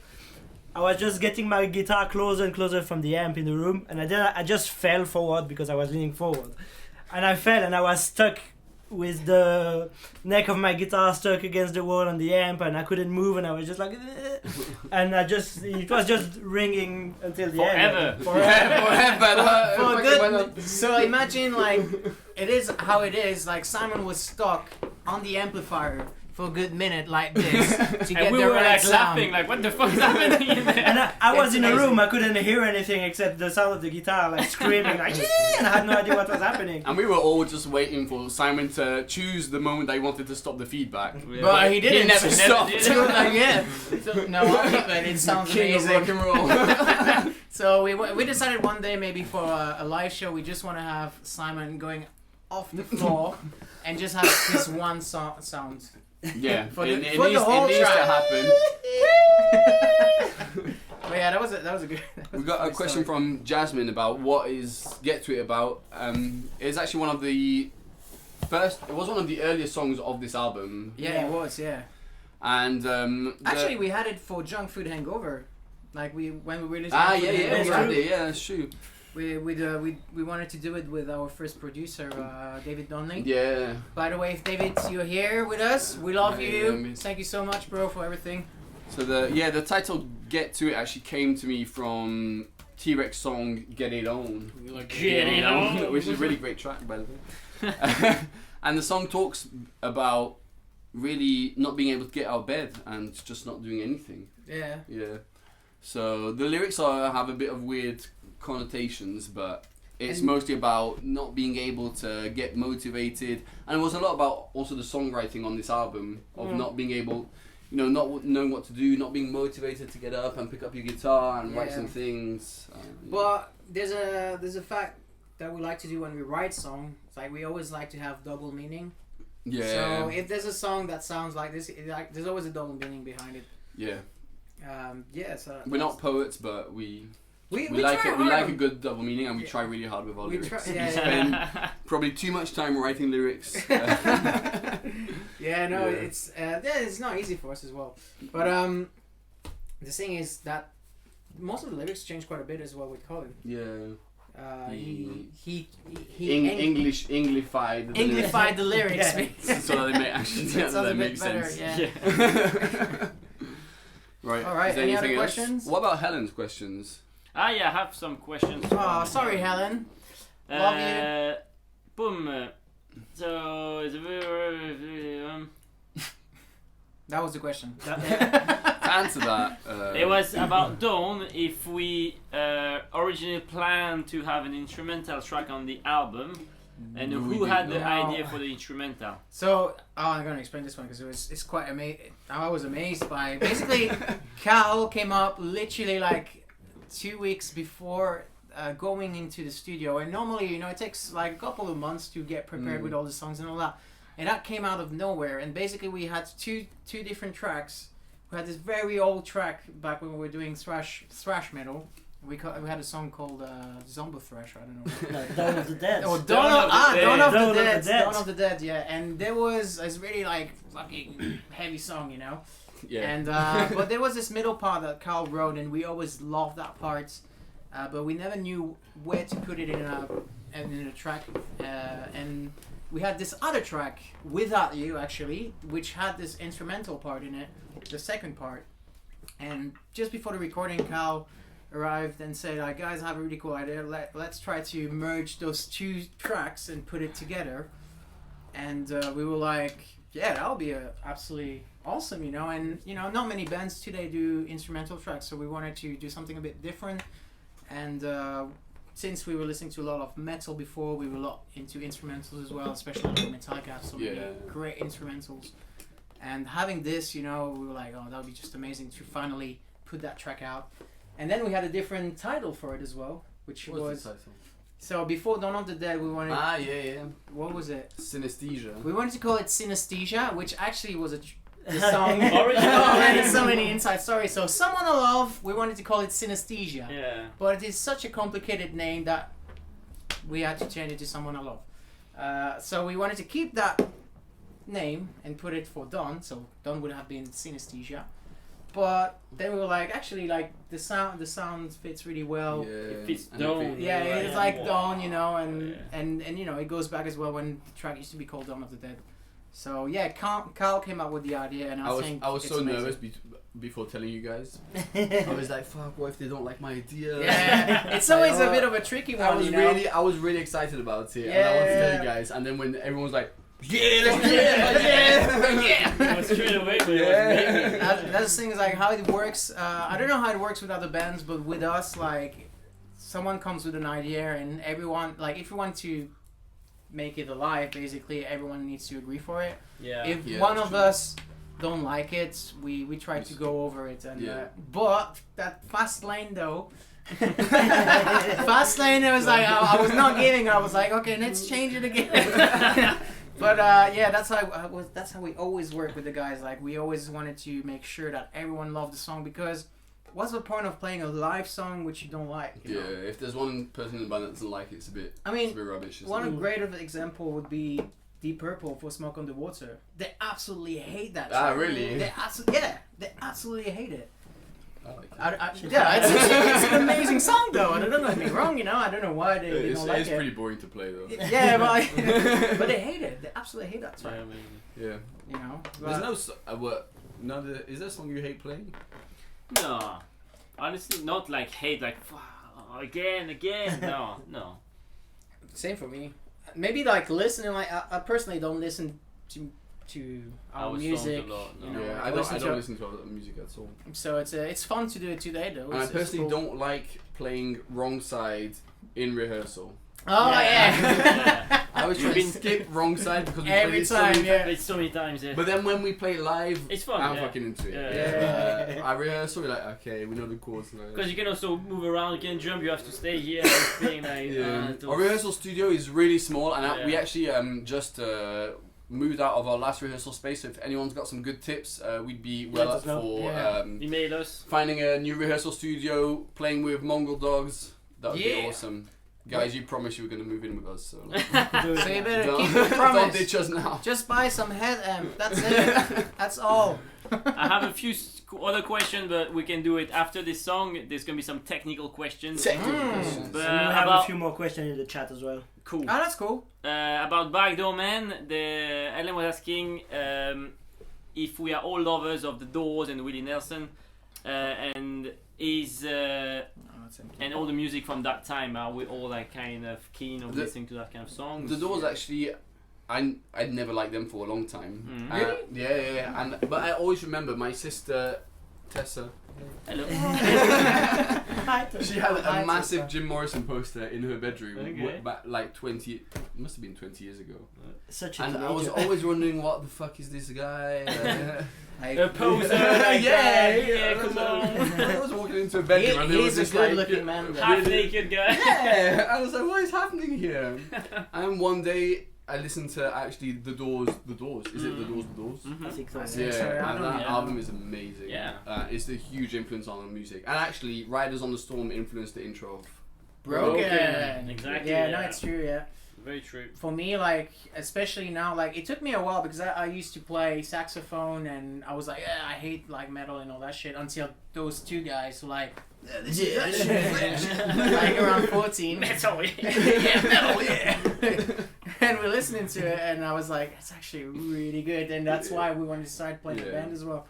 I was just getting my guitar closer and closer from the amp in the room, and I just fell forward because I was leaning forward, and I fell and I was stuck with the neck of my guitar stuck against the wall on the amp, and I couldn't move, and I was just like, and it was just ringing until the Forever. end. For good. So imagine like it is how it is. Like Simon was stuck on the amplifier for a good minute like this to get And we the were right like sound. laughing, like, what the fuck is happening in there? And I was It's in a amazing. room, I couldn't hear anything except the sound of the guitar, like screaming, like, "Yeah," and I had no idea what was happening. And we were all just waiting for Simon to choose the moment they wanted to stop the feedback. But he didn't. never He stopped. did. So, like, yeah. So, no, but it sounds King of amazing. rock and roll. So we decided one day maybe for a live show we just want to have Simon going off the floor and just have this one sound. Yeah, For it the needs whole to track. happen. But yeah, that was a good. We got a question from Jasmine about what is Get To It about. It's actually one of the earliest songs of this album. Yeah, it was. Yeah. And Actually, we had it for Junk Food Hangover. Like when we released. yeah, Junk Food we Hangover, had it. Yeah, that's true. we wanted to do it with our first producer, David Donley. Yeah. By the way, if David, you're here with us, we love Yeah, you. yeah, Thank you so much, bro, for everything. So the title Get To It actually came to me from T-Rex song Get It On. Get It On. Which is a really great track, by the way. And the song talks about really not being able to get out of bed and just not doing anything. Yeah. Yeah. So the lyrics have a bit of weird connotations, but it's And- mostly about not being able to get motivated, and it was a lot about also the songwriting on this album of not being able, not knowing what to do, not being motivated to get up and pick up your guitar and write Yeah. some things. But there's a fact that we like to do when we write songs. It's like we always like to have double meaning. yeah, So if there's a song that sounds like this, there's always a double meaning behind it. yeah. Yeah. So We're not poets, but we we like try it. We hard. like a good double meaning, and we Yeah. try really hard with our We lyrics. try- We yeah, spend probably too much time writing lyrics. Yeah, no, Yeah. it's not easy for us as well. But the thing is that most of the lyrics changed quite a bit as well with Colin. Yeah. He Englified the lyrics. Yeah. so that they may actually That sounds a that bit makes better, sense. yeah. Right. All right, Is there any other anything else? questions? What about Helen's questions? I have some questions. Oh, sorry, Helen. Love you. Boom. So, That was the question. To answer that, it was about Dawn. If we originally planned to have an instrumental track on the album, and who had the idea for the instrumental? So, I'm gonna explain this one because it's quite amazing. I was amazed by basically Cal came up literally like 2 weeks before going into the studio, and normally it takes like a couple of months to get prepared with all the songs and all that, and that came out of nowhere. And basically we had two different tracks. We had this very old track back when we were doing thrash metal. We had a song called Zombie Thrash. I don't know. No, Dawn of the Dead. Oh, Dawn of the Dead. Dawn of Dawn the of the Dead. Dead. Dawn of the Dead. Yeah, and there was a really like fucking heavy song, yeah. And but there was this middle part that Carl wrote, and we always loved that part, but we never knew where to put it in a track. And we had this other track, Without You, actually, which had this instrumental part in it, the second part. And just before the recording, Carl arrived and said, like, guys, I have a really cool idea. Let's try to merge those two tracks and put it together. And we were like, yeah, that'll be absolutely awesome, And not many bands today do instrumental tracks, so we wanted to do something a bit different. And since we were listening to a lot of metal before, we were a lot into instrumentals as well, especially like Metallica have so many great instrumentals. And having this, we were like, oh, that would be just amazing to finally put that track out. And then we had a different title for it as well, which was... So before Dawn of the Dead, we wanted... yeah. What was it? Synesthesia. We wanted to call it Synesthesia, which actually was the song. Original. Oh man, there's so many inside stories. So Someone I Love, we wanted to call it Synesthesia. Yeah. But it is such a complicated name that we had to change it to Someone I Love. So we wanted to keep that name and put it for Dawn, so Dawn would have been Synesthesia. But then we were like, actually, like the sound fits really well. It fits Dawn. Yeah, it's like more. Dawn, and it goes back as well when the track used to be called Dawn of the Dead. So yeah, Carl came up with the idea, and I think I was it's so amazing. nervous before telling you guys. I was like, fuck, what if they don't like my idea? Yeah, it's always a bit of a tricky one. I was really excited about it, and I wanted to tell you guys. And then when everyone was like, yeah, let's do it, It was straight away, but it was making. That's the thing is like how it works. I don't know how it works with other bands, but with us, like someone comes with an idea, and everyone, like if you want to make it alive, basically everyone needs to agree for it. Yeah. If Yeah, one that's of true. us don't like it, we try to go over it. And but that fast lane though. Fast lane, it was like I was not giving. I was like, okay, let's change it again. But yeah, that's how we always work with the guys. Like we always wanted to make sure that everyone loved the song, because what's the point of playing a live song which you don't like? You know? if there's one person in the band that doesn't like it, it's a bit rubbish. One great of example would be Deep Purple for Smoke on the Water. They absolutely hate that track. Really? They absolutely hate it. I like it. It's an amazing song though. And don't get me wrong, I don't know why they don't like It's it. pretty boring to play though. Yeah, but they hate it. They absolutely hate that track. Yeah. There's is there a song you hate playing? No. Honestly, not like hate, like again. No. Same for me. Maybe like listening. Like I personally don't listen to our music. A lot, no. I don't listen to other music at all. So it's fun to do it today though. And I personally don't like playing wrong side in rehearsal. Oh yeah. I was trying to skip wrong side because we played Every it so time, many yeah. It's so many times, yeah. But then when we play live, It's fun, I'm yeah. fucking into it. Yeah. I rehearsal, we're like, okay, we know the chords now. Because you can also move around, you can jump, you have to stay here and thing like Our rehearsal studio is really small, and we Yeah. actually just moved out of our last rehearsal space. So if anyone's got some good tips, we'd be well Let up us know. for email us. finding a new rehearsal studio, playing with Mongol dogs. That would be Yeah. awesome. Guys, you promised you were going to move in with us, so Do it So you now. better don't, keep your don't promise. ditch us now. Just buy some head amp. That's it. That's all. I have a few other questions, but we can do it after this song. There's gonna be some technical questions. Technical questions. But And we have about a few more questions in the chat as well. cool. Oh, that's cool. About Backdoor Man, Ellen was asking if we are all lovers of the Doors and Willie Nelson, and is and all the music from that time. Are we all like kind of keen of listening to that kind of songs? The Doors actually, I'd never liked them for a long time. Mhm. Really? Yeah. And but I always remember my sister Tessa. Hello. She had Hi, a massive Tessa. Jim Morrison poster in her bedroom, Okay. back like 20. It must have been 20 years ago. Such a And I was teenager. always wondering, what the fuck is this guy? A poser, like yeah, come on. I was walking into a bedroom and there was He's a this like, good-looking man. though. Half naked guy. yeah, I was like, what is happening here? And one day I listened to actually The Doors. Is it The Doors? The Doors? Mhm. I think so. I Yeah. see. Yeah, Sorry, I and don't that know. album is amazing. Yeah. It's a huge influence on the music. And actually, Riders on the Storm influenced the intro of. Broken. Exactly, Yeah, no, yeah. it's true. Yeah. Very true. For me, like, especially now, like, it took me a while because I used to play saxophone and I was like, yeah, I hate, like, metal and all that shit until those two guys were like, yeah, this is that shit. Like, around 14. Metal. Yeah, metal, yeah. And we're listening to it and I was like, it's actually really good. And that's why we wanted to start playing the Yeah. band as well.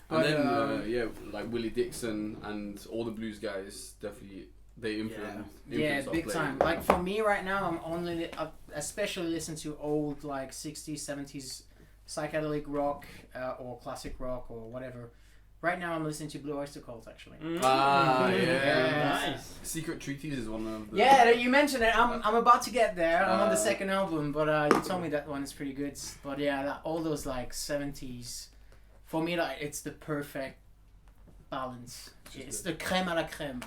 And But, then, yeah, like Willie Dixon and all the blues guys definitely, they influenced. Yeah, our big playing. time. Like for me right now, I'm only especially listen to old like 60s, 70s psychedelic rock or classic rock or whatever. Right now, I'm listening to Blue Oyster Cult actually. Ah, yeah. Yeah. Nice. Secret Treaties is one of the. Yeah, you mentioned it. I'm about to get there. I'm on the Uh, second album, but you told me that one is pretty good. But yeah, all those like 70s, for me, like it's the perfect balance. It's the crème à la crème.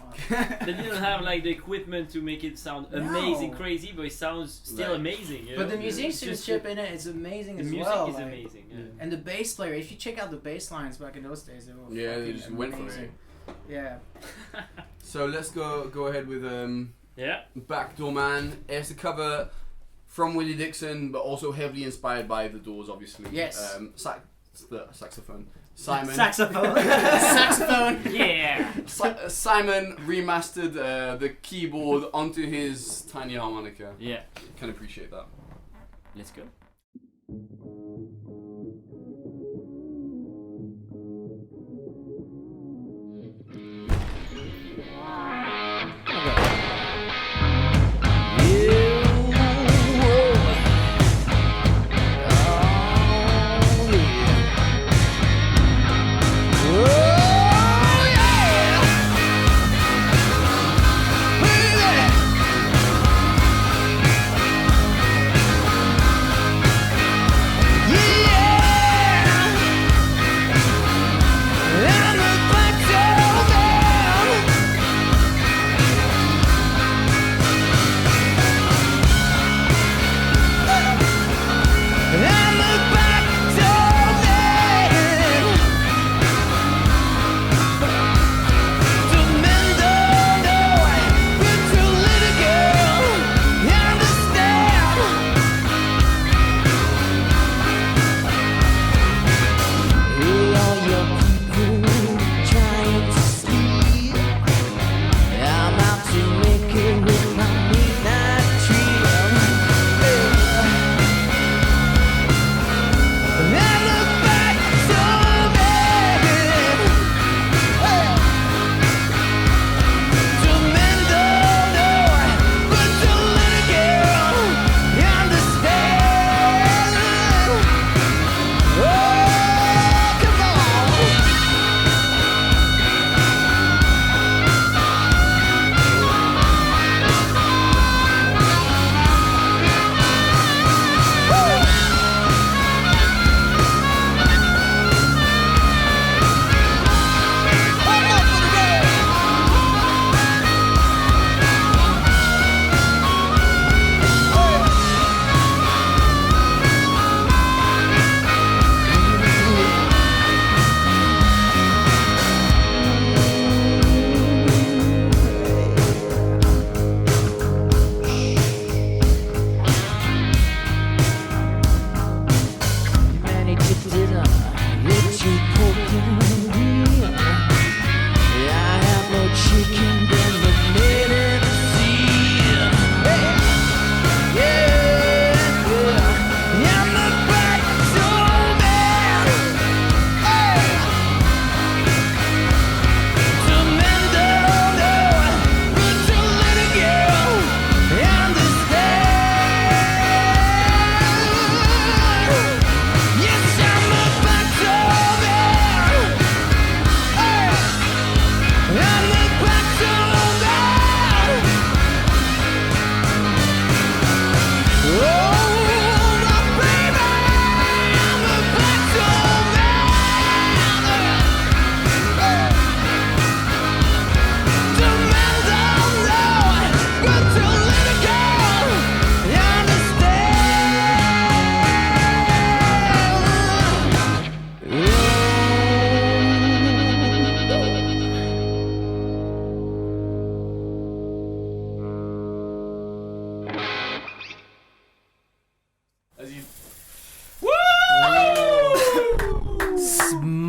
They didn't have like the equipment to make it sound amazing, No. crazy, but it sounds still Right. amazing. You But know? the Just musicianship in it is amazing the as music well. is like- amazing. Yeah. And the bass player, if you check out the bass lines back in those days, they were Yeah, they fucking just went for it. amazing. Yeah. So let's go ahead with Yeah. Backdoor Man. It's a cover from Willie Dixon, but also heavily inspired by The Doors, obviously. Yes. The saxophone. Simon. Saxophone. Saxophone. Yeah. Simon remastered the keyboard onto his tiny harmonica. Yeah. Can appreciate that. Let's go. Yeah!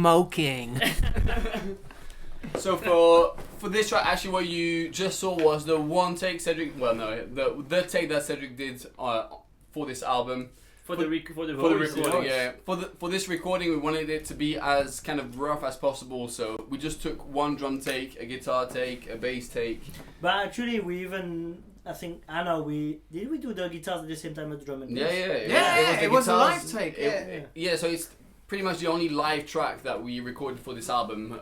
smoking. So for this track, actually, what you just saw was the one take Cedric. Well, no, the take that Cedric did for this album. For the For the voice, recording, yeah. For this recording, we wanted it to be as kind of rough as possible. So we just took one drum take, a guitar take, a bass take. But actually, we even, I think, Anna, we do the guitars at the same time as the drum and Yeah, bass? yeah. It was a guitars. live take. Yeah, so it's pretty much the only live track that we recorded for this album.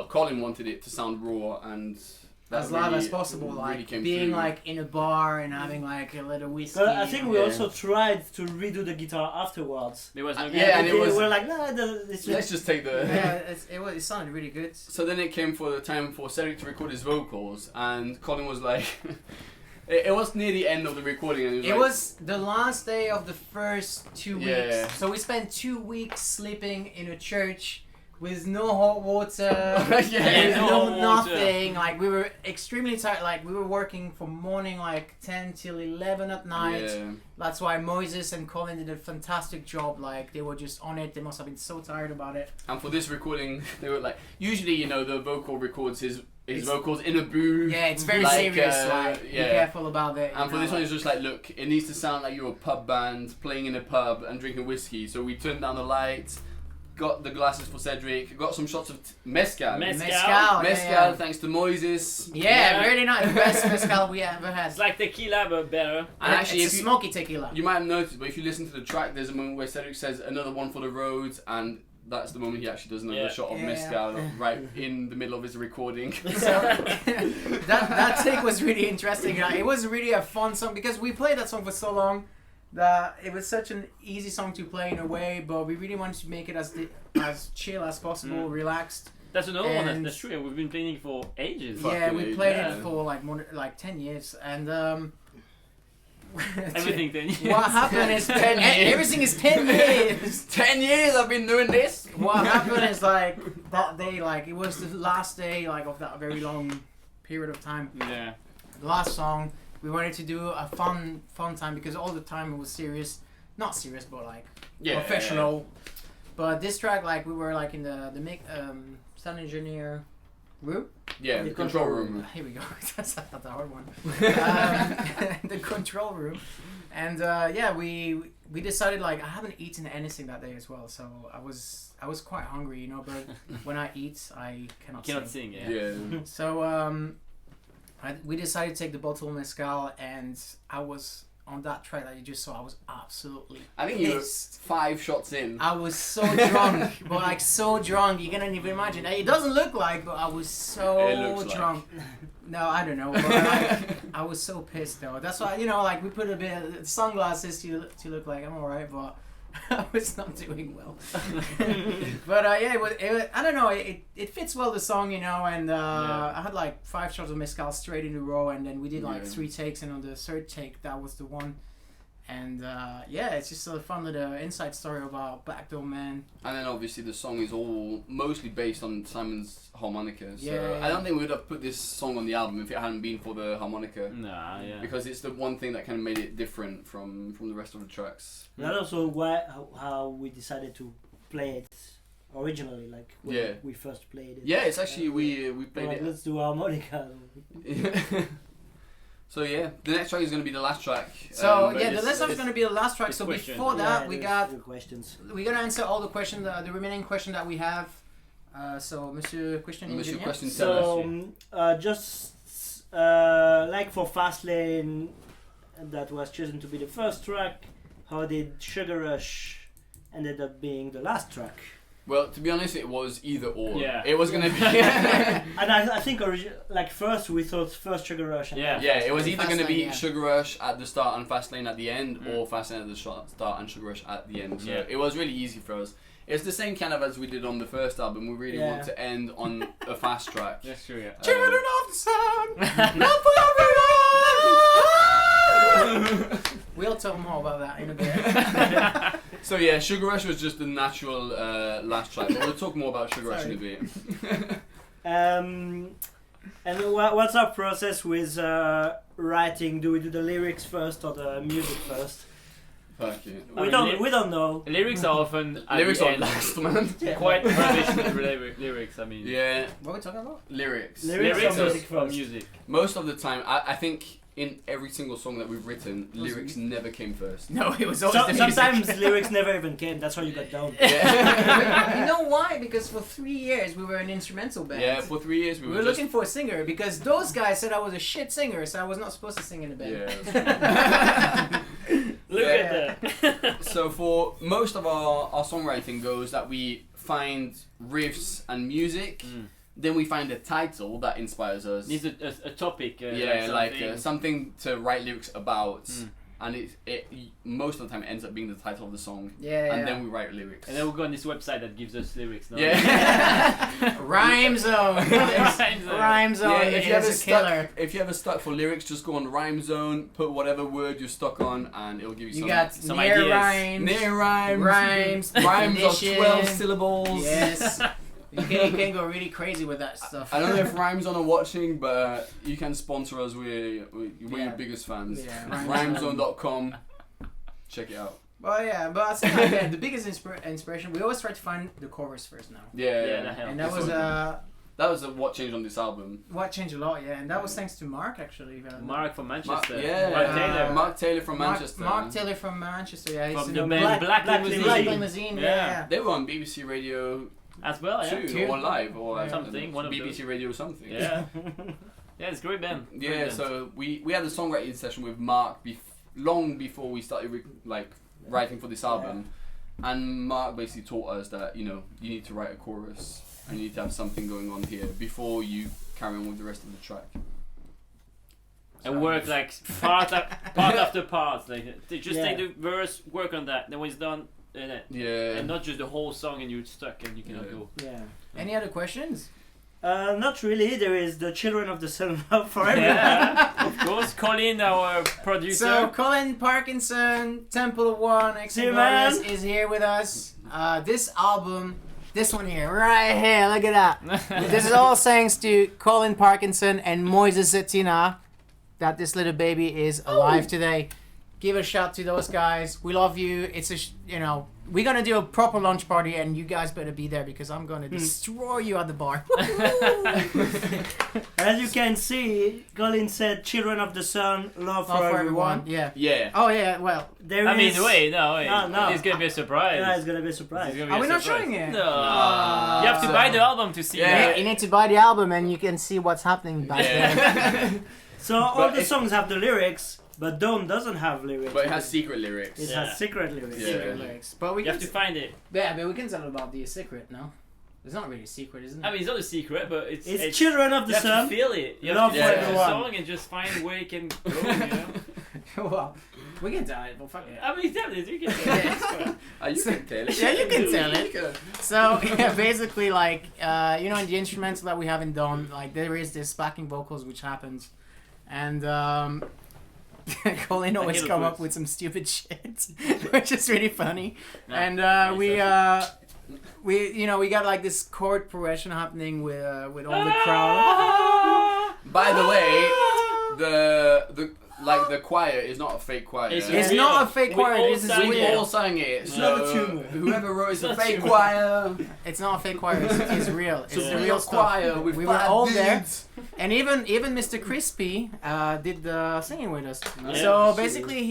Colin wanted it to sound raw and that As live really- as possible, really like came being through. like in a bar and having like a little whiskey. But I think we Yeah. also tried to redo the guitar afterwards. There was no Yeah, and it they was- were like, no, it's Let's just take the. Yeah, it sounded really good. So then it came for the time for Cedric to record his vocals, and Colin was like, it was near the end of the recording, and It was the last day of the first 2 weeks. Yeah. So we spent 2 weeks sleeping in a church with no hot water, Yeah, no no hot water. nothing. Like we were extremely tired. Like we were working from morning like 10 till 11 at night. Yeah. That's why Moses and Colin did a fantastic job. Like they were just on it. They must have been so tired about it. And for this recording, they were like, usually, you know, the vocal records his It's- vocals in a booth. Yeah, it's very Like, serious. yeah. Be careful about it. And you for know, this one, like- it's just like, look, it needs to sound like you're a pub band playing in a pub and drinking whiskey. So we turned down the lights, got the glasses for Cedric, got some shots of mezcal. Mezcal. Mezcal, Mezcal, yeah. thanks to Moises. Yeah, really nice. The best mezcal we ever had. It's like tequila but better. And actually, it's if a you, smoky tequila. you might have noticed, but if you listen to the track, there's a moment where Cedric says another one for the road, and that's the moment he actually does another Yeah. shot of Yeah. mezcal right in the middle of his recording. So that take was really interesting. It was really a fun song because we played that song for so long that it was such an easy song to play in a way, but we really wanted to make it as chill as possible, relaxed. That's another one And- that's true. We've been playing it for ages. Fuck. Yeah, Fucking we A, played yeah. it for like 10 years, and Everything 10 years. what happened is 10 years. everything is 10 years. 10 years I've been doing this! What happened is like that day, like it was the last day like of that very long period of time. Yeah. The last song, we wanted to do a fun time because all the time it was serious, not serious but like professional. But this track, like we were like in the sound engineer room. Yeah, the control room. Here we go. That's not the hard one. The control room, and yeah, we decided like I haven't eaten anything that day as well, so I was quite hungry, you know. But when I eat, I cannot Sing, yeah. Yeah. So we decided to take the bottle of mezcal, and I was on that track that you just saw. I was absolutely I think you were pissed. 5 shots in. I was so drunk, but like so drunk, you can't even imagine. It doesn't look like, but I was It so looks drunk. No, I don't know. But like, I was so pissed though. That's why, you know, like we put a bit of sunglasses to look like I'm alright, but I was not doing well. But yeah, it was, I don't know. It fits well the song, you know. And I had like 5 shots of mezcal straight in a row, and then we did like 3 takes, and on the 3rd take, that was the one. And yeah, it's just a fun little inside story about Backdoor Man. And then obviously the song is all mostly based on Simon's harmonica. So Yeah. I don't think we would have put this song on the album if it hadn't been for the harmonica. Nah, yeah. Because it's the one thing that kind of made it different from the rest of the tracks. That's also how we decided to play it originally, like when Yeah. we first played it. Yeah, it's actually we We're played like, it. let's do harmonica. So yeah, the next track is going to be the last track. So but yeah, the it's- last track is it's- going to be the last track. it's So question. before that, we there's got few questions. we're gonna answer all the questions, the remaining question that we have. So Monsieur Question Monsieur Engineer. Question tell us. So just like for Fastlane, that was chosen to be the first track. How did Sugar Rush ended up being the last track? Well, to be honest, it was either or. Yeah. It was going to be. And I think like first we thought first Sugar Rush. And Yeah. Yeah, it was either going to be Fastlane, yeah. Sugar Rush at the start and Fastlane at the end, or Fastlane at the start and Sugar Rush at the end. So Yeah. it was really easy for us. It's the same kind of as we did on the first album. We really Yeah. want to end on a fast track. That's true, yeah. Children of the Sun, not forever. We'll talk more about that in a bit. So yeah, Sugar Rush was just the natural last track, but we'll talk more about Sugar Rush in a bit. And what's our process with writing? Do we do the lyrics first or the music first? Fuck it. We don't know. Lyrics are often at Lyrics the are end last, man. quite rubbish lyrics. I mean, Yeah, What are we talking about? lyrics. Lyrics are music from first. music. Most of the time, I think in every single song that we've written, lyrics never came first. No, it was always the music. Sometimes lyrics never even came. That's why you got down. You know why? Because for 3 years we were an instrumental band. Yeah, for 3 years we we were were just... looking for a singer because those guys said I was a shit singer, so I was not supposed to sing in the band. Yeah. Look Yeah. at that. So for most of our songwriting goes that we find riffs and music, then we find a title that inspires us. Needs a topic. Like something. something to write lyrics about, and it most of the time ends up being the title of the song. Yeah. And then we write lyrics. And then we go on this website that gives us lyrics. No? Yeah. Rhyme Zone. Rhyme Zone Yeah, if you ever is a killer. if you ever stuck for lyrics, just go on Rhyme Zone, put whatever word you're stuck on, and it'll give you, You some got some near ideas. rhymes, near rhymes, rhymes, rhymes of definition. 12 syllables. Yes. You can go really crazy with that stuff. I don't know if Rhyme Zone are watching, but you can sponsor us. We're Yeah. your biggest fans. Yeah, Rhymezone.com. Check it out. Well, yeah, but I think like, yeah, the biggest inspiration, we always try to find the chorus first now. Yeah, that helps. And that That's was what- That was what changed on this album. what changed a lot, yeah, and that was thanks to Mark actually. Mark from Manchester. Mark Taylor. Mark Taylor from Manchester. Mark Taylor from Manchester, yeah. He's From in the the band Black Limousine. Black Limousine, yeah. They were on BBC Radio As well, yeah. 2 or live or Yeah. Something, one of BBC Radio something. Yeah. Yeah, it's a great band. Great Yeah, band. so we had a songwriting session with Mark long before we started writing for this album, and Mark basically taught us that you need to write a chorus and you need to have something going on here before you carry on with the rest of the track. And work like part after part. Like they just Yeah. take the verse, work on that. Then when it's done, Yeah. and not just the whole song and you're stuck and you cannot Yeah. go. Yeah. Any other questions? Not really. There is the Children of the Sun Love for everyone. Yeah, of course. Colin, our producer. So Colin Parkinson, Temple of One, See you, man. is here with us. This album, this one here, right here, look at that. This is all thanks to Colin Parkinson and Moises Zetina that this little baby is alive today. Give a shout to those guys. We love you. It's we're gonna do a proper launch party, and you guys better be there because I'm gonna destroy you at the bar. As you can see, Colin said Children of the Sun Love for everyone. Yeah. Yeah. Oh yeah. Well, There I mean, is- wait. No. It's gonna be a surprise. Yeah, it's gonna be a surprise. It's gonna be are a we not surprise. showing it? No. Ah. You have to buy the album to see Yeah. it. You need to buy the album, and you can see what's happening back there. Yeah. So all But the it- songs have the lyrics, but Dawn doesn't have lyrics. But it has secret lyrics. It Yeah. has secret lyrics. Yeah. Secret lyrics. But we You can have to find it. yeah, but we can tell about the secret, no? It's not really a secret, isn't it? I mean, it's not a secret, but It's Children of You the have to Sun. feel it. You Love have to for listen to the everyone. song and just find where it can go. You know? well, we can tell it, but fuck it. I mean, tell it. You can tell it. You can tell it. Yeah, you can tell You it. can. So yeah, basically, like in the instrumental that we have in Dawn, like there is this backing vocals which happens, and Colin always hear the come up words. with some stupid shit, which is really funny, No, and nice, we got like this chord progression happening with all the crowd. By the way, the choir is not a fake choir. It's It's real. not a fake We choir. all This is sang We it. real. all sang it. It's So not a tumor. whoever wrote it's a It's not a fake tumor. choir. It's not a fake choir. It's real. It's It's the a real stuff. choir with We were five all there. dudes. And even Mr. Crispy did the singing with us. Yeah, So sure. basically,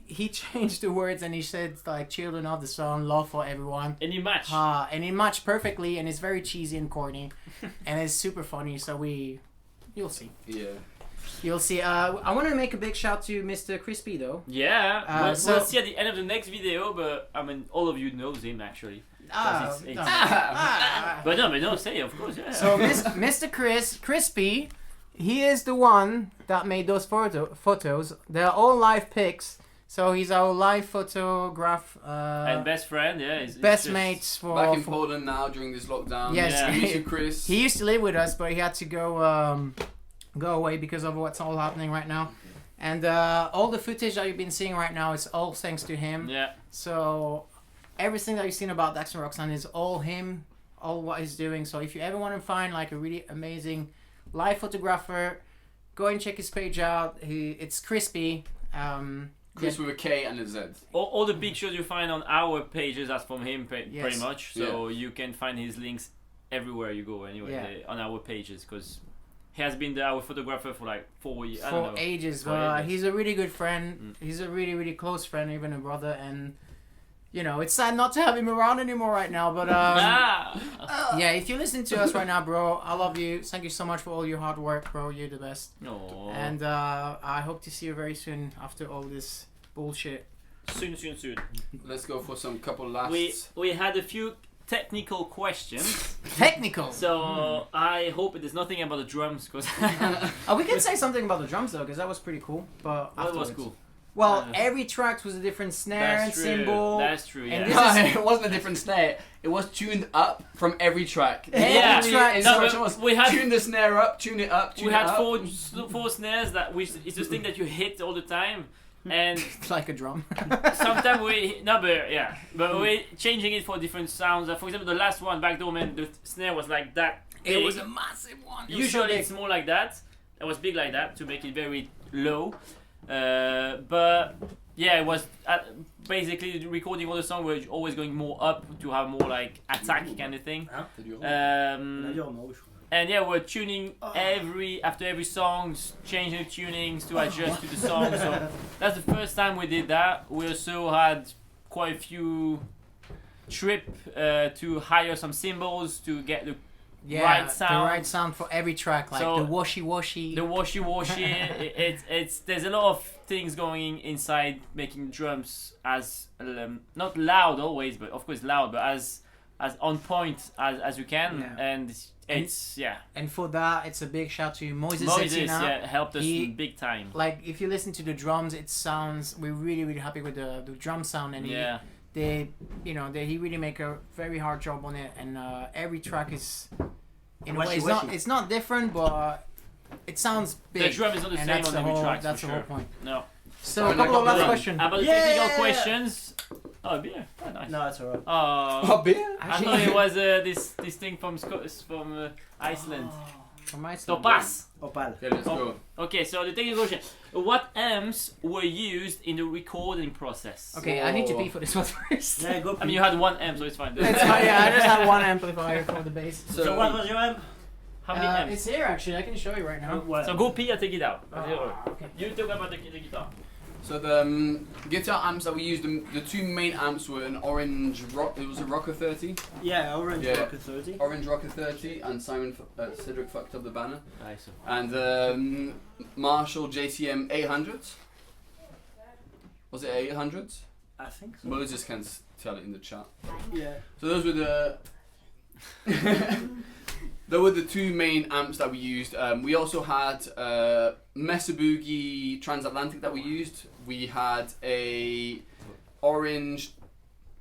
he changed the words and he said like "Children of the Sun, love for everyone," And you match. and it matched perfectly. And it's very cheesy and corny, and it's super funny. So you'll see, Yeah. you'll see. I want to make a big shout to Mr. Crispy though. Yeah, we'll so- see at the end of the next video, but I mean, all of you knows him actually. Ah, it's- no. it's- But no, say of course, yeah. So Mr. Crispy, he is the one that made those photos. They're all live pics. So he's our live photograph. and best friend, yeah, it's best just- mates for. Back in for- Poland now during this lockdown. Yes. Yeah. Me too, Chris. he used to live with us, but he had to go away because of what's all happening right now. And all the footage that you've been seeing right now is all thanks to him. Yeah, So everything that you've seen about Daxx Roxane is all him, all what he's doing. So if you ever want to find like a really amazing live photographer, go and check his page out. It's Crispy. Chris with a K and a Z. All the pictures you find on our pages are from him, Yes. pretty much. So you can find his links everywhere you go. Anyway, on our pages, because he has been our photographer for like 4 years. For ages, but he's a really good friend. He's a really, really close friend, even a brother. And you know, it's sad not to have him around anymore right now. But yeah, if you listen to us right now, bro, I love you. Thank you so much for all your hard work, bro. You're the best. No. And I hope to see you very soon after all this bullshit. Soon. Let's go for some couple last. We had a few technical questions. Technical. So I hope there's nothing about the drums, because We can say something about the drums though, because that was pretty cool. But that was afterwards. cool. Well, every track was a different snare and cymbal. That's true. Yeah. And this It wasn't a different snare. It was tuned up from every track. Yeah. Every track. Instruction was we had tune the snare up, tune it up, tune we it had up. four snares that it's this thing that you hit all the time, and It's like a drum. sometimes we're changing it for different sounds. For example, the last one, Backdoor Man, the snare was like that. It big. was a massive one. Usually it's more like that. It was big like that to make it very low. But yeah, it was basically recording all the song. We're always going more up to have more like attack kind of thing. And yeah, we're tuning after every song, changing the tunings to adjust to the song. So that's the first time we did that. We also had quite a few trip to hire some cymbals to get the right sound. The right sound for every track, like So, the washy. The washy. It's there's a lot of things going inside making drums as not loud always, but of course loud, but as on point as you can. Yeah. And it's And for that, it's a big shout to Moises. helped us He- big time. Like if you listen to the drums, it sounds. We're really, really happy with the drum sound, and he really make a very hard job on it, and every track is in a way it's not different, but it sounds big. The drum is not the and same that's on the every whole, track. That's for the sure. whole point. No. So a couple of last questions. About the technical questions. Oh, beer. Oh, nice. No, it's alright. Oh, beer? I thought it was this thing from Iceland. From Iceland. Topas. Opal. Okay, let's go. Okay, so the technical question: what amps were used in the recording process? Okay, I need to pee for this one first. Yeah, go. I mean, you had one amp, so it's fine. It's fine, yeah, I just had one amplifier for the bass. So what was your amp? How many amps? It's here actually. I can show you right now. What? So go pee and take it out. Okay. You talk about the guitar. So the guitar amps that we used, the two main amps were an orange rock. It was a Rocker 30, Yeah, Orange Yeah. Rocket 30. orange Rocker 30, and Cedric fucked up the banner. Nice. And Marshall JTM 800. Was it 800? I think so. Moses can tell it in the chat. Yeah. So those were the. They were the two main amps that we used. We also had Mesa Boogie Transatlantic that we used. We had a orange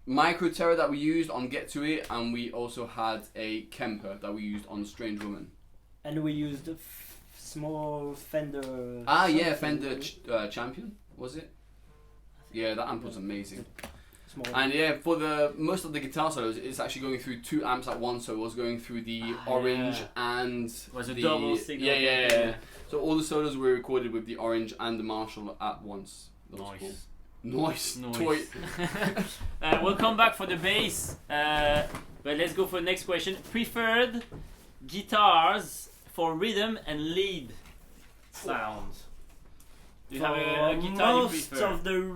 Micro Terror that we used on Get To It, and we also had a Kemper that we used on Strange Woman. And we used a small Fender. Fender Champion, was it? Yeah, that amp was amazing. Small. And yeah, for the most of the guitar solos, it's actually going through two amps at once. So it was going through the orange and Was a the double signal. Yeah. So all the solos were recorded with the orange and the Marshall at once. That was Nice. cool. Nice. Nice. Toy. We'll come back for the bass, but let's go for the next question. Preferred guitars for rhythm and lead sound. Do you have a guitar you prefer?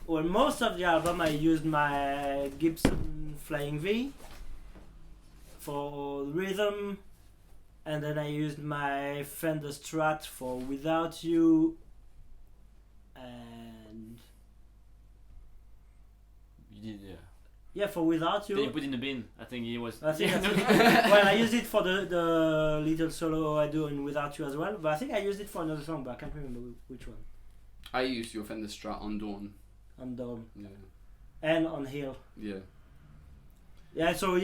Most of the album I used my Gibson Flying V for rhythm, and then I used my Fender Strat for Without You, and You did, for Without Then you You. put in the bin. I think it was. I think well, I used it for the little solo I do in Without You as well, but I think I used it for another song, but I can't remember which one. I used your Fender Strat on Dawn. On Dawn Yeah. and on Hill. Yeah. Yeah, so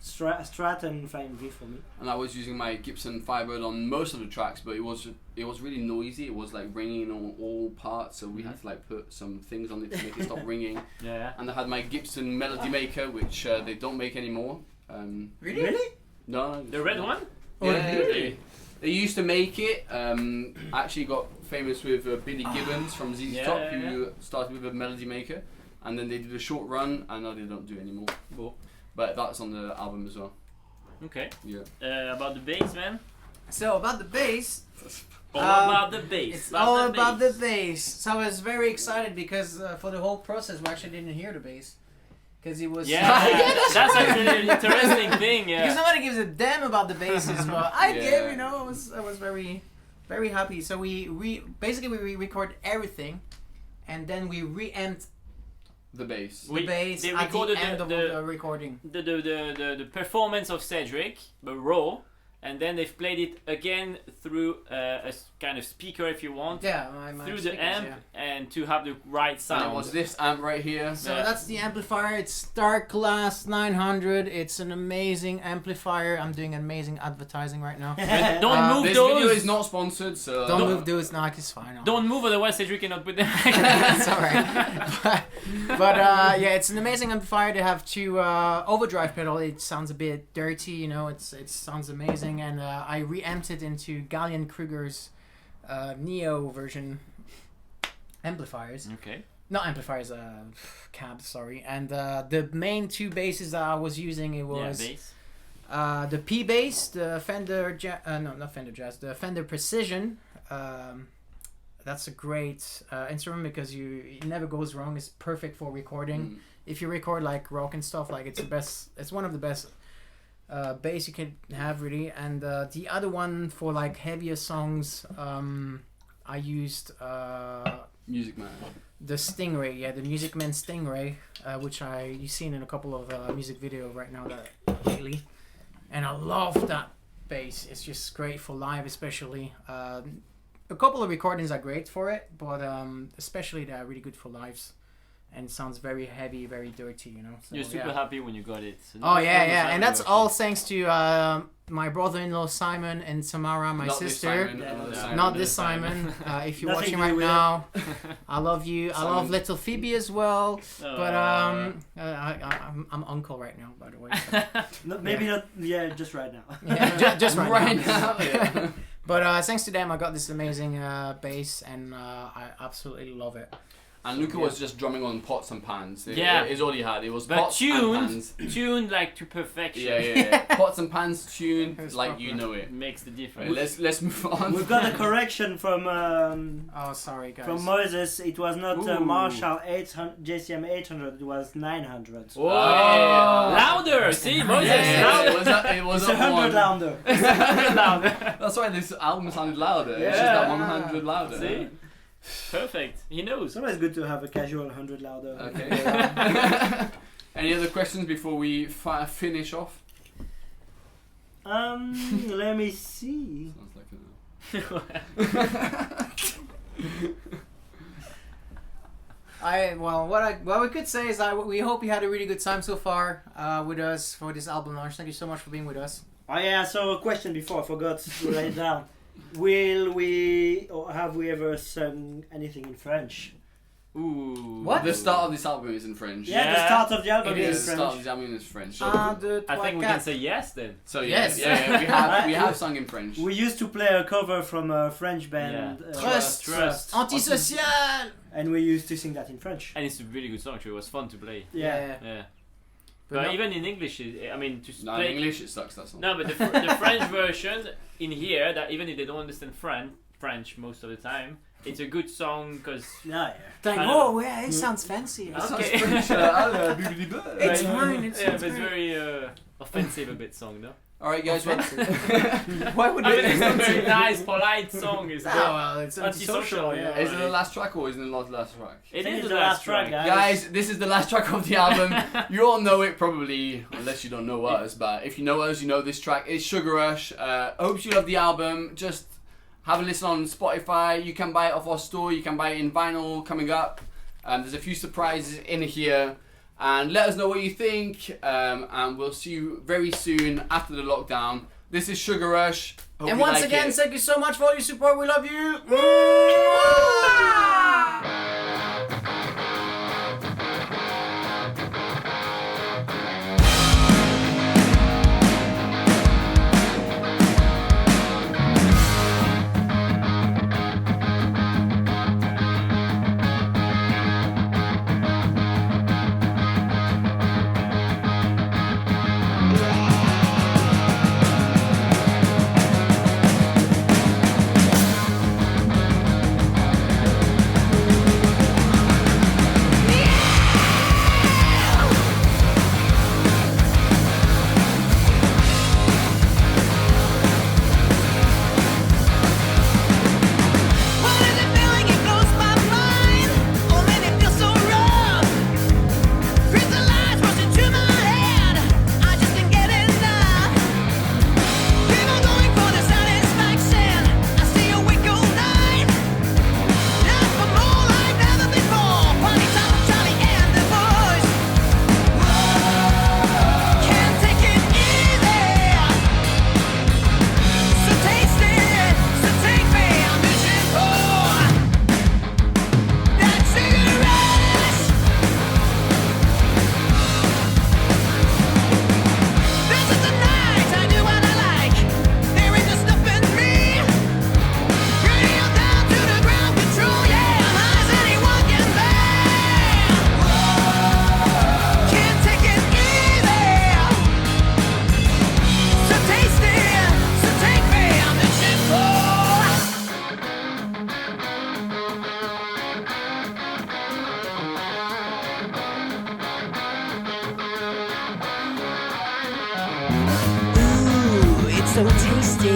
Strat and Flying V for me. And I was using my Gibson Firebird on most of the tracks, but it was really noisy. It was like ringing on all parts, so we had to like put some things on it to make it stop ringing. Yeah. And I had my Gibson Melody Maker, which they don't make anymore. Really? No. The red one? Yeah, really? they used to make it. I actually got famous with Billy Gibbons from ZZ Yeah, Top, yeah, who started with a melody maker, and then they did a short run, and now they don't do it anymore. Cool. But that's on the album as well. Okay. Yeah. About the bass, man. So about the bass, All about the bass. it's all about the bass. So I was very excited because for the whole process we actually didn't hear the bass. Because it was... Yeah, that's actually an interesting thing. Because Yeah. nobody gives a damn about the basses, but I Yeah. did, you know, I was very, very happy. So we basically record everything, and then we re-amped The bass. the bass they at the recorded end of the recording. the performance of Cedric, but raw, and then they've played it again through kind of speaker, if you want, Yeah, my through speakers, the amp, yeah. and to have the right And sound. it was this amp right here. So Yeah. that's the amplifier. It's Star Class 900. It's an amazing amplifier. I'm doing amazing advertising right now. But don't move This those. video is not sponsored, so... Don't move those. No, it's fine. Don't move, otherwise Cedric cannot put them. That's alright. But yeah, it's an amazing amplifier. They have two overdrive pedal. It sounds a bit dirty, you know. It sounds amazing, and I re-amped it into Gallian Kruger's Neo version amplifiers. Okay. Not amplifiers, cabs. Sorry. And the main two basses that I was using, it was bass. the P bass, the Fender no, not Fender Jazz, the Fender Precision. That's a great instrument because it never goes wrong. It's perfect for recording. If you record like rock and stuff, like it's the best. It's one of the best bass you can have, really. And the other one for like heavier songs, I used Music Man. the Stingray, yeah, the Music Man Stingray, which you've seen in a couple of music videos right now lately, and I love that bass. It's just great for live, especially. A couple of recordings are great for it, but especially they're really good for lives, and sounds very heavy, very dirty, you know. So, You're super yeah. happy when you got it. So Oh that's yeah, all the yeah, sound and that's working. all thanks to my brother-in-law Simon and Tamara, my Not this sister. Simon, Yeah, another no. Simon. Not This this Simon. If you're Nothing watching to do right with now, I love you. I Simon. love little Phoebe as well. But Oh. I'm uncle right now, by the way. No, maybe not. Yeah, just right now. Yeah, just right, Right now. now, yeah. But thanks to them, I got this amazing bass, and I absolutely love it. And Luca was just drumming on pots and pans. Yeah. It's all he had. It was But pots and pans. tuned like to perfection. Yeah. Pots and pans tuned It's like proper. you know it. Makes the Right, difference. let's move on. We've got a correction from Oh, sorry, guys. from Moses. It was not Ooh. Marshall 800, JCM 800. It was 900. Oh, yeah. Louder! See, Moses, Yeah, louder. it was It's up 100 one. louder. Louder. That's why this album sounded louder. It's just Yeah. that 100 louder. See? Perfect. He knows. It's always good to have a casual 100 louder. Okay. Any other questions before we finish off? Let me see. Sounds like What we could say is that we hope you had a really good time so far with us for this album launch. Thank you so much for being with us. Oh yeah, so a question before I forgot to write it down. Will we or have we ever sung anything in French? Ooh. What? The start of this album is in French. Yeah, the Yeah, start of the album it The is is. in start of French. this album is French. Un, deux, I trois, think we can quatre. say yes then. So Yes. we have sung in French. We used to play a cover from a French band, Trust. Antisocial. and we used to sing that in French. And it's a really good song too. It was fun to play. Yeah. Yeah. But But no- even in English, I mean, to No, play. in English it sucks, that song. No, but the French version in here, that even if they don't understand French most of the time, it's a good song because Yeah, Like, I oh, yeah, it sounds fancy. It sounds Okay. French. It's fine. It's yeah, but it's very offensive a bit song, no? Alright guys, why would I mean, it's not very nice, polite song. It's Oh, well, it's antisocial. antisocial. Is it the last track or isn't it not the last track? It Think is it's the last track. Guys, this is the last track of the album. You all know it probably, unless you don't know us, but if you know us, you know this track is Sugar Rush. Hope you love the album. Just have a listen on Spotify. You can buy it off our store. You can buy it in vinyl coming up. There's a few surprises in here. And let us know what you think. And we'll see you very soon after the lockdown. This is Sugar Rush. Hope And you once like again, it. thank you so much for all your support. We love you. so tasty.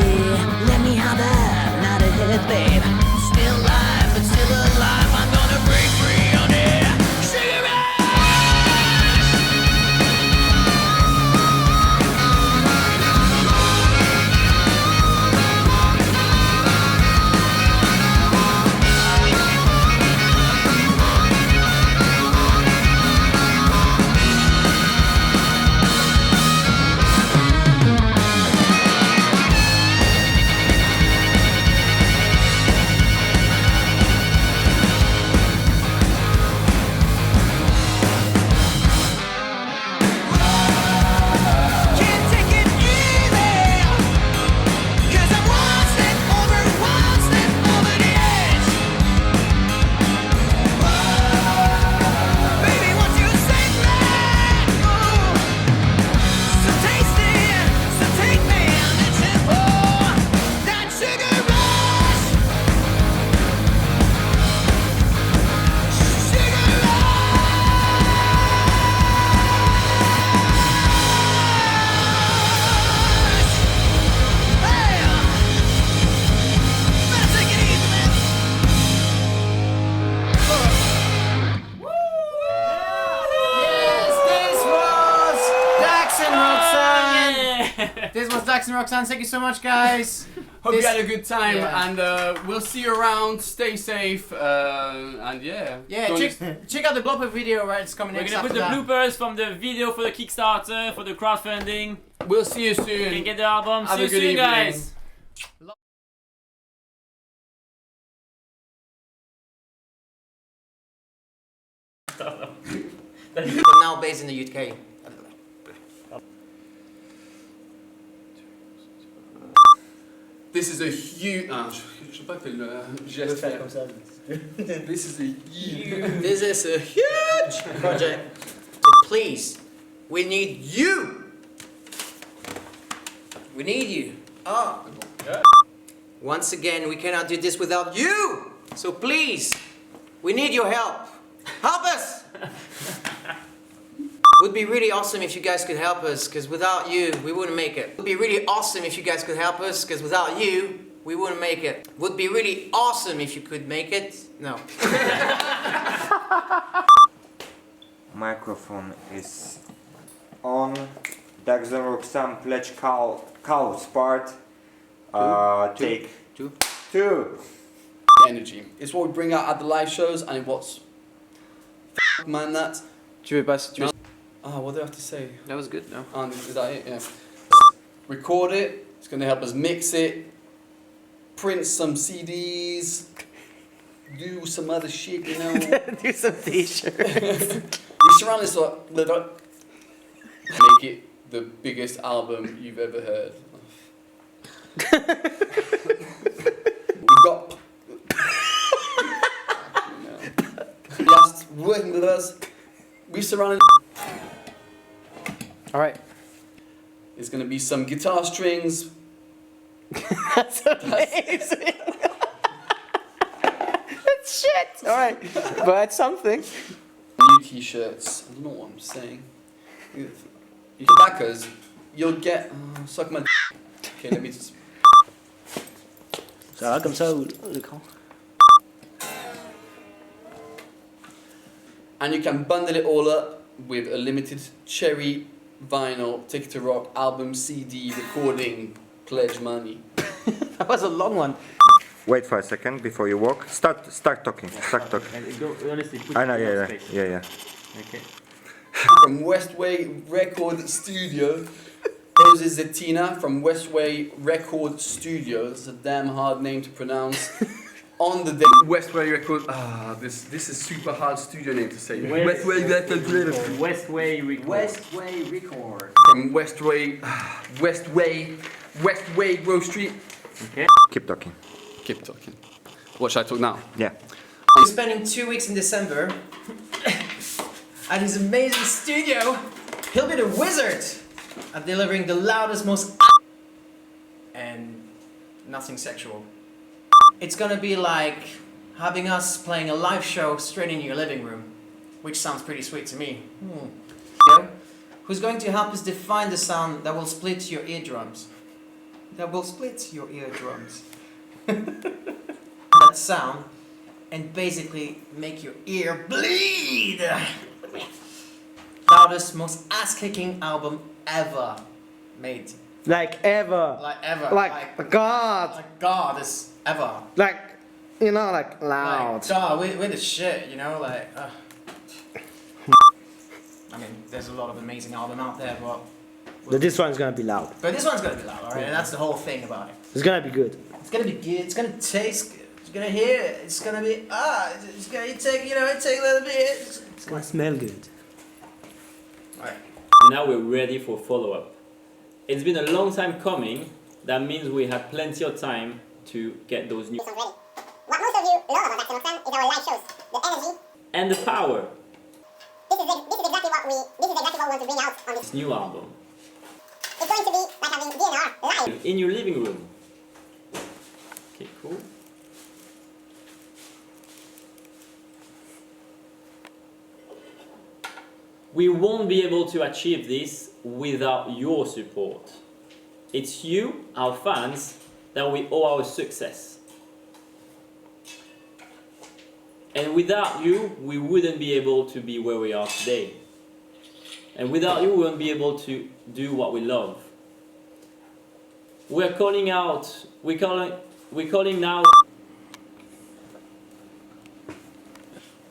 Let me have that, not a hit, babe. Still alive, but still alive. I'm gonna break free on it. Sugar rush. Can't take it easy, 'cause I'm one step over the edge. Baby, won't you save me? So tasty, so take me on the tempo. That sugar rush. Sugar rush. Hey, better take it easy, man. Yes, this was Daxx and Roxane. Yeah. This was Daxx and Roxane. Thank you so much, guys. Hope This- you had a good time, Yeah. and we'll see you around. Stay safe, and yeah. Yeah, Don't- check out the blooper video where it's coming We're next gonna put after the that. bloopers from the video for the Kickstarter, for the crowdfunding. We'll see you You can soon. get the album. Have See a you good soon, evening. guys. But now based in the UK. This is a huge. Je sais pas quel geste faire. This is a huge. This is a huge project. So please, we need you. We need you. Oh. Once again, we cannot do this without you. So please, we need your help. Help us. Would be really awesome if you guys could help us, because without you, we wouldn't make it. Would be really awesome if you guys could help us, because without you, we wouldn't make it. Would be really awesome if you could make it. No. Microphone is on. Daxx Roxane pledge cows part. Take Two. 2. Energy. It's what we bring out at the live shows, and what's. Man, that. What do I have to say? That was good, no? Is that it? Yeah. Record it. It's going to help us mix it. Print some CDs. Do some other shit, you know. Do some t-shirts. We surround this up. Make it the biggest album you've ever heard. We've got. Last working with us. We surrounded. All right. There's going to be some guitar strings. That's amazing. That's shit. All right, but something. New t-shirts. I don't know what I'm saying. If you're backers, you'll get. Suck my. Okay, let me just. Ça va comme ça ou l'écran? And you can bundle it all up with a limited cherry vinyl Ticket to Rock album, CD, recording, pledge money. That was a long one. Wait for a second before you walk. Start talking. Start talking. Honestly, put I know, it in yeah, space. yeah. Okay. From Westway Record Studio. Roses Zetina from Westway Record Studio. That's a damn hard name to pronounce. On the day. Westway Record. This is super hard studio name to say. Westway Record. Westway Record. Westway Record. From Westway Grove Street. Okay. Keep talking. Keep talking. What should I talk now? Yeah. We're spending 2 weeks in December at his amazing studio. He'll be the wizard at delivering the loudest, most and nothing sexual. It's gonna be like having us playing a live show straight in your living room, which sounds pretty sweet to me. Who's going to help us define the sound that will split your eardrums. that will split your eardrums. That sound and basically make your ear bleed. Loudest, most ass-kicking album ever made. Like ever. Like ever. Like God. Like God is ever. Like, you know, like loud. Like, God, we're the shit, you know, like. I mean, there's a lot of amazing album out there, But this one's gonna be loud. but this one's gonna be loud, alright? And that's the whole thing about it. It's gonna be good. It's gonna be good. It's gonna taste good. You're gonna hear it. It's gonna be It's gonna take a little bit. It's gonna smell good. Alright. Now we're ready for follow-up. It's been a long time coming. That means we have plenty of time to get those new Ready. What most of you love about Daxx Roxane is our live shows, the energy and the power. This is exactly what we want to bring out on this New album It's going to be like having DNR live. in your living room. Okay, cool. We won't be able to achieve this without your support. It's you, our fans, that we owe our success. And without you, we wouldn't be able to be where we are today. And without you, we won't be able to do what we love. We're calling now.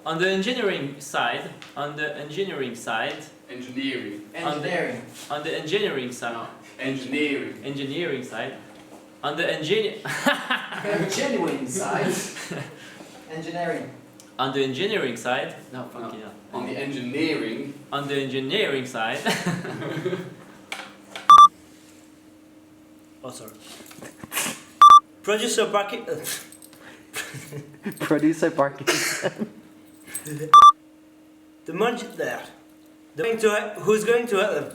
On the engineering side, Engineering. on the engineering side, Engineering. on the engineering side, on the Genuine side. Engineering. on the engineering side, no, funky now. On the engineering. On the engineering side, Oh, sorry. Producer Parky. Producer Parky. The munch there. Who's going to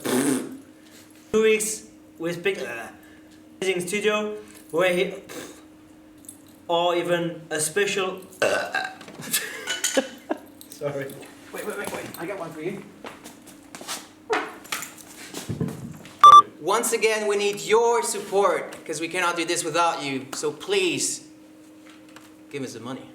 2 weeks we speak amazing studio where he or even a special sorry. Wait. I got one for you. Once again, we need your support because we cannot do this without you. So please, give us the money.